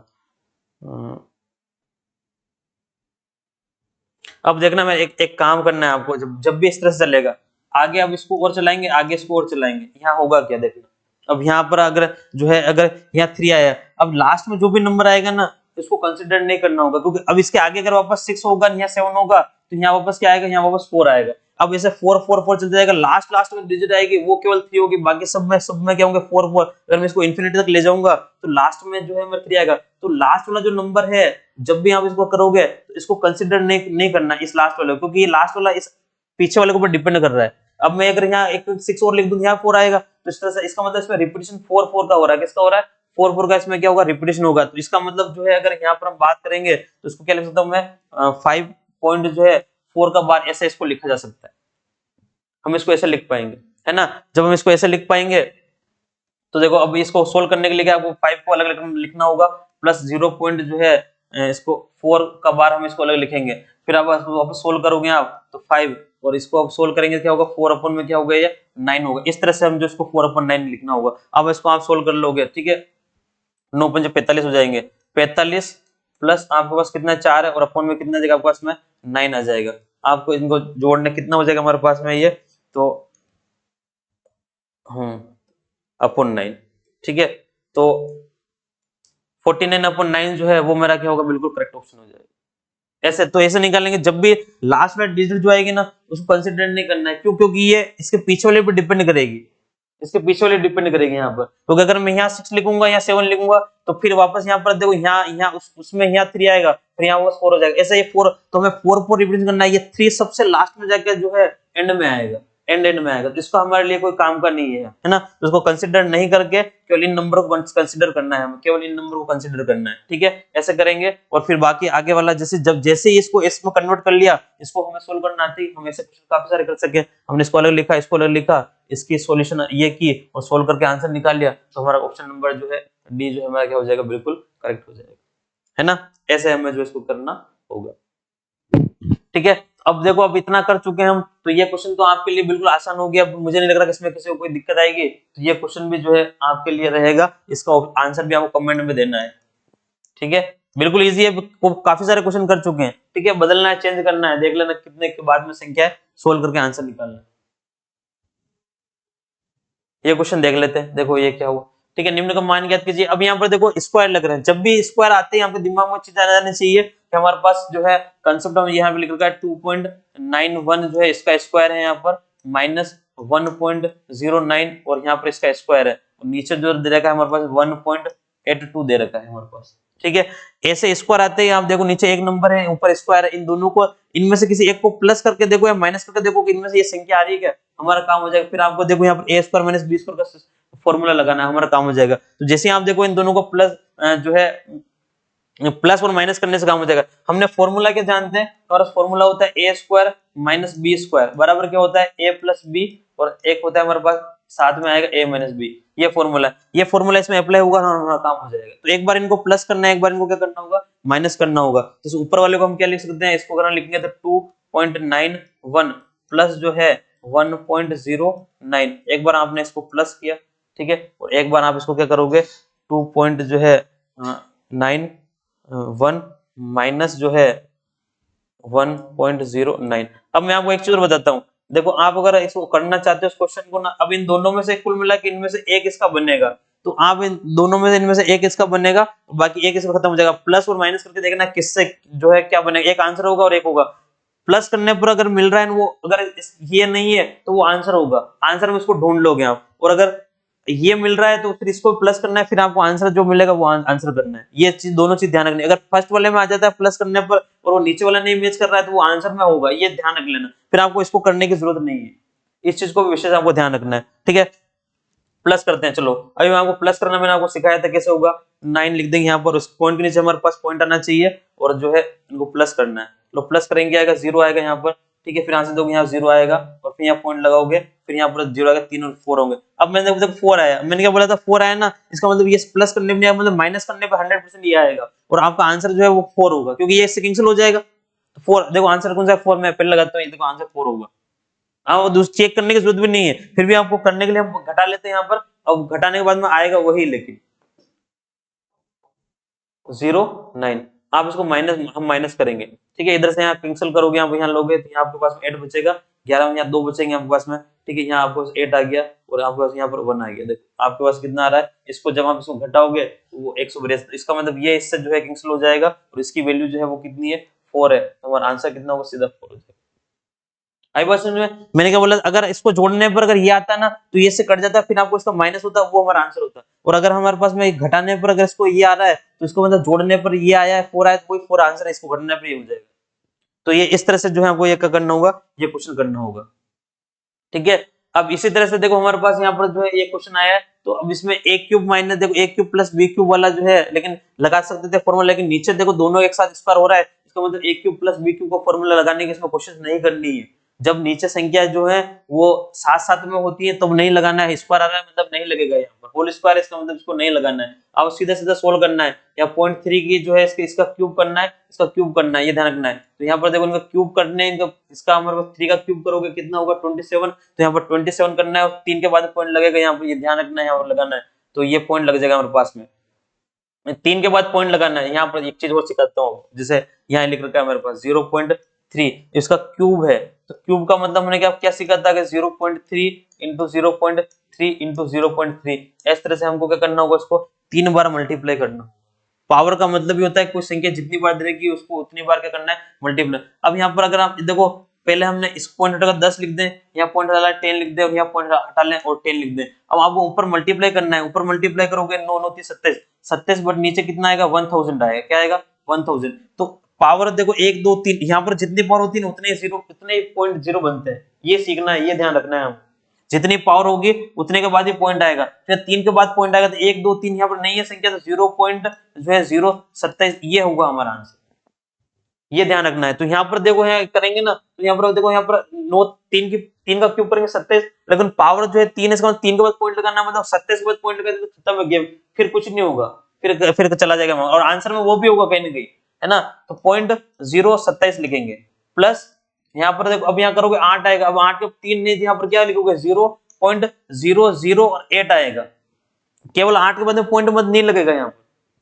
अब देखना मैं एक काम करना है आपको, जब भी इस तरह से चलेगा आगे अब इसको और चलाएंगे, आगे इसको और चलाएंगे, यहाँ होगा क्या देखना। अब यहाँ पर अगर जो है अगर यहाँ 3 आया, अब लास्ट में जो भी नंबर आएगा ना इसको कंसिडर नहीं करना होगा, क्योंकि अब इसके आगे अगर वापस 6 होगा यहाँ 7 होगा तो यहाँ वापस क्या आएगा, यहाँ वापस 4 आएगा। अब ऐसे 4 4 4 चलते जाएगा, लास्ट में डिजिट आएगी वो केवल 3 होगी, बाकी सब में क्या होंगे 4 4। अगर मैं इसको इन्फिनिटी तक ले जाऊंगा तो लास्ट में जो है मेरा 3 आएगा। तो लास्ट वाला जो नंबर है जब भी आप इसको करोगे तो इसको कंसिडर नहीं करना इस लास्ट वाले, क्योंकि ये लास्ट वाला इस पीछे वाले के ऊपर डिपेंड कर रहा है। अब मैं अगर यहाँ एक 6 और लिख दूं, यहाँ 4 आएगा, तो इस तरह से इसका मतलब इसमें रिपीटिशन 4 4 का हो रहा है। किसका हो रहा है, 4 4 का, इसमें क्या होगा रिपीटिशन होगा। तो इसका मतलब जो है अगर यहाँ पर हम बात करेंगे तो इसको क्या लिख सकता हूँ मैं 5 पॉइंट जो है 4 का बार, ऐसे इसको लिखा जा सकता है, हम इसको ऐसे लिख पाएंगे, है ना। जब हम इसको ऐसे लिख पाएंगे तो देखो अब इसको सोल्व करने के लिए आपको 5 को अलग अलग लिखना होगा, प्लस 0 पॉइंट जो है इसको 4 का बार हम इसको अलग लिखेंगे, फिर आप वापस सोल्व करोगे आप तो 5, और इसको आप सोल्व करेंगे क्या होगा 4 अपन में क्या होगा ये 9 होगा। इस तरह से हम जो इसको 4 अपन 9 लिखना होगा। अब इसको आप सोल्व कर लोगे, ठीक है, 9 पंजे 45 हो जाएंगे, 45 प्लस आपके पास कितना 4 है और अपन में कितना जाएगा आपके पास में 9 आ जाएगा। आपको इनको जोड़ने कितना हो जाएगा हमारे पास में ये, तो अपन 9, ठीक है। तो 49/9 जो है वो मेरा क्या होगा, बिल्कुल करेक्ट ऑप्शन हो जाएगा। ऐसे तो ऐसे निकालेंगे, जब भी लास्ट वाला डिजिट जो आएगी ना उसको कंसिडर नहीं करना है। क्यों? क्योंकि ये इसके पीछे वाले पे डिपेंड करेगी, इसके पीछे वाले डिपेंड करेगी यहाँ पर। तो अगर मैं यहाँ 6 लिखूंगा या 7 लिखूंगा तो फिर वापस यहाँ पर देखो यहाँ उसमें यहाँ 3 आएगा, फिर यहाँ वो 4 हो जाएगा। ऐसा ये 4, तो हमें 4 रिप्रेजेंट करना है। ये 3 सबसे लास्ट में जाकर जो है एंड में आएगा, एंड में आएगा। तो इसको हमारे लिए कोई काम का नहीं है ना। तो इसको कंसिडर नहीं करके केवल इन नंबर को कंसिडर करना है, हमें केवल इन नंबर को कंसिडर करना है। ठीक है, ऐसे करेंगे। और फिर बाकी आगे वाला जैसे इसको इसमें कन्वर्ट कर लिया, इसको हमें सोल्व करना आती है, हम ऐसे क्वेश्चन काफी सारे कर सके। हमने इसको अलग लिखा, इसको अलग लिखा, इसकी सॉल्यूशन ये की और सोल्व करके आंसर निकाल लिया, तो हमारा ऑप्शन नंबर जो है डी जो है हमारा क्या हो जाएगा, बिल्कुल करेक्ट हो जाएगा, है ना। ऐसे हमें जो इसको करना होगा। ठीक है, अब देखो अब इतना कर चुके हैं हम, तो ये क्वेश्चन तो आपके लिए बिल्कुल आसान हो गया। अब मुझे नहीं लग रहा कि इसमें किसी को कोई दिक्कत आएगी, तो ये क्वेश्चन भी जो है आपके लिए रहेगा, इसका आंसर भी आपको कमेंट में देना है। ठीक है, बिल्कुल इजी है, काफी सारे क्वेश्चन कर चुके हैं। ठीक है, बदलना है, चेंज करना है, देख लेना कितने के बाद में संख्या है, सोल्व करके आंसर निकालना है। ये क्वेश्चन देख लेते हैं, देखो ये क्या हुआ। ठीक है, निम्न का मान ज्ञात कीजिए। अब यहाँ पर देखो स्क्वायर लग रहे हैं, जब भी स्क्वायर आते हैं आपके दिमाग में चीज आ जानी चाहिए कि हमारे पास जो है कंसेप्ट हम यहाँ पे लिख रखा है 2.91 जो है इसका स्क्वायर है, यहाँ पर माइनस 1.09 और यहाँ पर इसका स्क्वायर है, और नीचे जो दे रखा है हमारे पास 1.82 दे रखा है हमारे पास। ठीक है, ऐसे स्क्वायर आते हैं, आप देखो नीचे एक नंबर है, ऊपर स्क्वायर है, इन दोनों को, इनमें से किसी एक को प्लस करके देखो या माइनस करके देखो कि इनमें से ये संख्या आ रही है क्या, हमारा काम हो जाएगा। फिर आपको देखो यहाँ पर a square minus b square का फॉर्मूला लगाना है, हमारा काम हो जाएगा। तो जैसे आप देखो इन दोनों को प्लस जो है प्लस और माइनस करने से काम हो जाएगा। हमने फॉर्मूला क्या जानते हैं, हमारा फॉर्मूला होता है a square minus b square बराबर क्या होता है a प्लस b, और एक होता है हमारे पास साथ में आएगा a माइनस b। ये फॉर्मूला इसमें अप्लाई होगा ना, हमारा काम हो जाएगा। तो एक बार इनको प्लस करना है, एक बार इनको क्या करना होगा, माइनस करना होगा। तो ऊपर वाले को हम क्या लिख सकते हैं, इसको अगर लिखेंगे तो 2.91 प्लस जो है 1.09, एक बार आपने इसको प्लस किया, ठीक है, और एक बार आप इसको क्या करोगे 2 जो है 9 माइनस जो है 1.09। अब मैं आपको एक चीज और बताता हूँ, देखो आप अगर इसको करना चाहते हो इस क्वेश्चन को ना, अब इन दोनों में से कुल मिला के इनमें से एक इसका बनेगा, तो आप इन दोनों में से इनमें से एक इसका बनेगा, बाकी एक इसका खत्म हो जाएगा। प्लस और माइनस करके देखना किससे जो है क्या बनेगा, एक आंसर होगा और एक होगा। प्लस करने पर अगर मिल रहा है वो, अगर ये नहीं है तो वो आंसर होगा, आंसर में उसको ढूंढ लोगे आप। और अगर ये मिल रहा है तो फिर इसको प्लस करना है, फिर आपको आंसर जो मिलेगा वो आंसर करना है। ये चीज, दोनों चीज ध्यान रखनी है। अगर फर्स्ट वाले में आ जाता है प्लस करने पर और वो नीचे वाला नहीं मैच कर रहा है तो वो आंसर में होगा, ये ध्यान रख लेना। फिर आपको इसको करने की जरूरत नहीं है, इस चीज को भी विशेष आपको ध्यान रखना है। ठीक है, प्लस करते हैं। चलो अभी मैं आपको प्लस करना मैंने आपको सिखाया था कैसे होगा। 9 लिख देंगे यहाँ पर, उस पॉइंट के नीचे हमारे पास पॉइंट आना चाहिए और जो है इनको प्लस करना है। लो प्लस करेंगे आएगा 0 आएगा यहाँ पर, ठीक है, फिर यहाँ से दोगे यहाँ 0 आएगा और फिर यहाँ पॉइंट लगाओगे, फिर यहाँ पर 0 आएगा, 3 और 4 होंगे। अब मैंने देखो 4 आया, मैंने क्या बोला था 4 आया ना, इसका मतलब ये प्लस करने में मतलब माइनस करने पर 100% ये आएगा और आपका आंसर जो है वो 4 होगा, क्योंकि ये इससे कैंसिल हो जाएगा। 4 देखो आंसर कौन सा है, 4 मैं पहले लगाता हूँ, देखो आंसर 4 होगा। हाँ, चेक करने की जरूरत भी नहीं है, फिर भी आपको करने के लिए हम घटा लेते हैं यहाँ पर, अब घटाने के बाद में आएगा वही, लेकिन 0.9 आप इसको हम माइनस करेंगे। ठीक है, इधर से यहाँ कैंसिल करोगे, आप यहाँ लोगे तो यहाँ आपके पास 8 बचेगा, 11 में यहाँ 2 बचेंगे आपके पास में। ठीक है, यहाँ आपके पास 8 आ गया और आपके पास यहाँ पर 1 आ गया। देखो आपके पास कितना आ रहा है, इसको जब आप इसको घटाओगे तो वो 182, इसका मतलब ये इससे जो है कैंसिल हो जाएगा और इसकी वैल्यू जो है वो कितनी है, 4 है। तो हमारा आंसर कितना होगा, सीधा 4 हो जाएगा। आई बात समझ में? मैंने क्या बोला, अगर इसको जोड़ने पर अगर ये आता ना तो ये से कट जाता, फिर आपको इसका माइनस होता, वो हमारा आंसर होता। और अगर हमारे पास में घटाने पर अगर इसको ये आ रहा है तो इसको मतलब जोड़ने पर ये आया है 4 आया तो कोई 4 आंसर है, इसको घटाने पर ये हो जाएगा। तो ये इस तरह से जो है आपको ये करना होगा, ये क्वेश्चन करना होगा। ठीक है, अब इसी तरह से देखो हमारे पास यहाँ पर जो है ये क्वेश्चन आया है, तो अब इसमें a क्यूब माइनस देखो a cube plus b cube वाला जो है, लेकिन लगा सकते थे फॉर्मूला, लेकिन नीचे देखो दोनों एक साथ स्क्वायर हो रहा है, इसका मतलब a cube plus b cube का फॉर्मूला लगाने की इसमें कोशिश नहीं करनी है। जब नीचे संख्या जो है वो साथ साथ में होती है तब नहीं लगाना है, स्क्वायर आ रहा है मतलब नहीं लगेगा, यहाँ पर होल स्क्वायर इसका मतलब इसको नहीं लगाना है। अब सीधा सीधा सोल्व करना है, या 0.3 की जो है इसका क्यूब करना है, इसका क्यूब करना है, ये ध्यान रखना है। तो यहाँ पर देखो इनका क्यूब करने, इसका हमारे पास 3 का क्यूब करोगे कितना होगा 27, तो यहाँ पर 27 करना है और 3 के बाद पॉइंट लगेगा, यहाँ पर ये ध्यान रखना है, यहाँ पर लगाना है, तो ये पॉइंट लग जाएगा हमारे पास में। 3 के बाद पॉइंट लगाना है। यहाँ पर एक चीज और सिखाता हूँ, जैसे यहाँ लिख रखा है मेरे पास 0.3, इसका क्यूब है, तो क्यूब का मतलब हमने क्या सीखा था कि 0.3 इंटू 0.3 इंटू 0.3, इस तरह से हमको क्या करना होगा, इसको 3 बार मल्टीप्लाई करना होगा। पावर का मतलब ये होता है कोई संख्या जितनी बार रहेगी उसको उतनी बार क्या करना है, मल्टीप्लाई। अब यहाँ पर अगर आप देखो, पहले हमने इस पॉइंट हटाकर 10 लिख दें, यहाँ पॉइंट हटा 10 लिख दें, और यहाँ पॉइंट हटा लें और 10 लिख दें। अब आपको ऊपर मल्टीप्लाई करना है, ऊपर मल्टीप्लाई करोगे 9 9 27 27, बट नीचे कितना आएगा, 1000 आएगा। क्या आएगा, 1000। तो पावर देखो 1 2 3, यहाँ पर जितनी पावर होती है उतने जीरो, उतने पॉइंट जीरो बनते हैं। ये सीखना है, ये ध्यान रखना है हम, जितनी पावर होगी उतने के बाद ही पॉइंट आएगा। फिर 3 के बाद पॉइंट आएगा, तो 1 2 3 यहाँ पर नहीं है संख्या, तो 0.027 ये होगा हमारा आंसर। ये ध्यान रखना है। तो यहाँ पर देखो, यहाँ करेंगे ना, तो यहाँ पर देखो, यहाँ पर 9 3 का क्यूब करेंगे 27, लेकिन पावर जो है 3 है, इसका 3 के बाद पॉइंट लगाना, मतलब 27 के बाद पॉइंट लगा तो खत्म हो गया, फिर कुछ नहीं होगा, फिर चला जाएगा, और आंसर में वो भी होगा कहीं ना कहीं, है ना। तो 0.027 लिखेंगे, प्लस यहाँ पर देखो, अब यहाँ करोगे 8 आएगा। अब 8 के 3 नहीं, यहाँ पर क्या लिखोगे, 0.008 आएगा। केवल 8 के बाद में पॉइंट मत नहीं लगेगा, यहाँ पर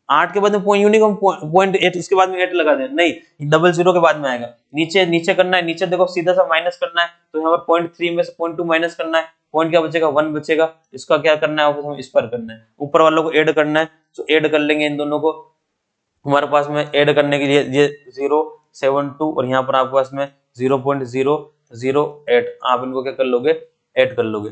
8 के बाद में पॉइंट यूनिक, हम पॉइंट 8 उसके बाद में 8 लगा दें, नहीं, 00 के बाद में आएगा। नीचे नीचे करना है, नीचे देखो सीधा सा माइनस करना है, तो यहाँ पर 0.3 में से 0.2 माइनस करना है, पॉइंट क्या बचेगा, 1 बचेगा। इसका क्या करना है, हम इस पर करना है, ऊपर वालों को ऐड करना है, तो ऐड कर लेंगे इन दोनों को। हमारे पास में ऐड करने के लिए ये 0.72 और यहाँ पर आपके पास में 0.008, आप इनको क्या कर लोगे, ऐड कर लोगे।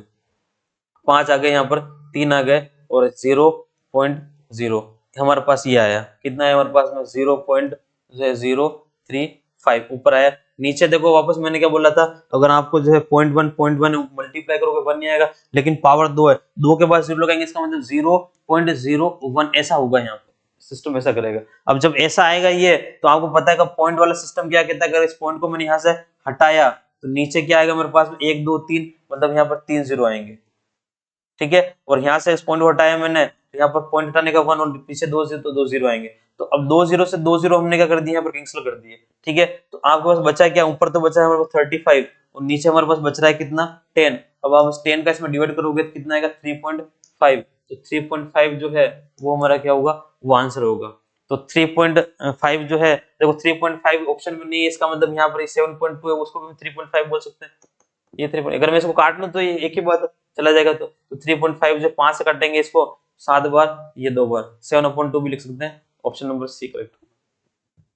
5 आ गए, यहाँ पर 3 आ गए, और 0.0 हमारे पास ये आया। कितना है हमारे पास में, 0.035 ऊपर आया। नीचे देखो वापस मैंने क्या बोला था, अगर आपको जो है 0.1 मल्टीप्लाई करोगे 1 नहीं आएगा, लेकिन पावर 2 है, 2 के बाद 0 लगाएंगे, इसका मतलब 0.01 ऐसा होगा। यहाँ पे सिस्टम ऐसा करेगा। अब जब ऐसा आएगा ये, तो आपको पता है कि पॉइंट वाला सिस्टम क्या कहता है, अगर इस पॉइंट को मैंने यहाँ से हटाया तो नीचे क्या आएगा मेरे पास में, 1 2 3, मतलब यहाँ पर 3 0 आएंगे, ठीक है। और यहाँ से इस पॉइंट को हटाया मैंने, यहाँ पर पॉइंट हटाने का 1 और पीछे 2 0, तो 2 0 आएंगे। तो अब 2 0 से 2 0 हमने क्या कर दिया, यहाँ पर कैंसिल कर दिए, ठीक है। तो आपके पास बचा क्या, ऊपर तो बचा है हमारे पास 35 और नीचे हमारे पास बच रहा है कितना, 10। अब आप 10 का इसमें डिवाइड करोगे तो कितना आएगा, 3.5। तो 3.5 जो है वो हमारा क्या होगा, वो आंसर होगा। तो 3.5 जो है, देखो 3.5 ऑप्शन में नहीं है, इसका मतलब यहाँ पर 7.2 है, उसको भी 3.5 बोल सकते हैं। ये 3, अगर मैं इसको काट लूं तो ये एक ही बात चला जाएगा। तो 3.5 जो 5 से काटेंगे इसको 7 बार, ये 2 बार, 7/2 भी लिख सकते हैं। Option number C correct.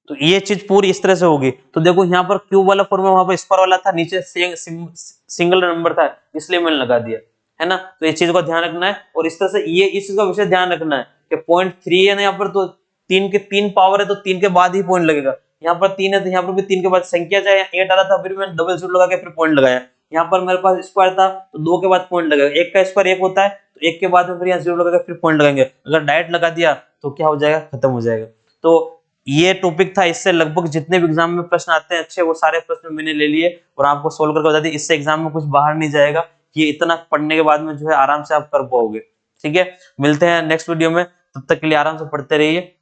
तो ये चीज पूरी इस तरह से होगी। तो देखो यहाँ पर क्यूब वाला फॉर्मूला, वहां पर स्क्वायर वाला था, नीचे सिंगल नंबर था, इसलिए मैंने लगा दिया, है ना। तो ये चीज को ध्यान रखना है, और इस तरह से ये इस चीज का विषय ध्यान रखना है कि 0.3 है ना यहाँ पर, तो 3 के 3 पावर है, तो 3 के बाद ही पॉइंट लगेगा। यहाँ पर 3 है तो यहाँ पर भी 3 के बाद संख्या, चाहे 8 आ रहा था फिर मैंने डबल जीरो लगा के फिर पॉइंट लगाया। यहाँ पर मेरे पास स्क्वायर था तो 2 के बाद पॉइंट लगेगा, 1 का स्क्वायर 1 होता है, तो 1 के बाद में फिर यहाँ 0 लगाकर फिर पॉइंट लगाएंगे। अगर डायरेक्ट लगा दिया तो क्या हो जाएगा, खत्म हो जाएगा। तो ये टॉपिक था, इससे लगभग जितने भी एग्जाम में प्रश्न आते हैं अच्छे, वो सारे प्रश्न मैंने ले लिए और आपको सोल्व करके बता दिए। इससे एग्जाम में कुछ बाहर नहीं जाएगा, ये इतना पढ़ने के बाद में जो है आराम से आप कर पाओगे, ठीक है। मिलते हैं नेक्स्ट वीडियो में, तब तक के लिए आराम से पढ़ते रहिए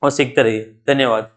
और सीखते रहिए। धन्यवाद।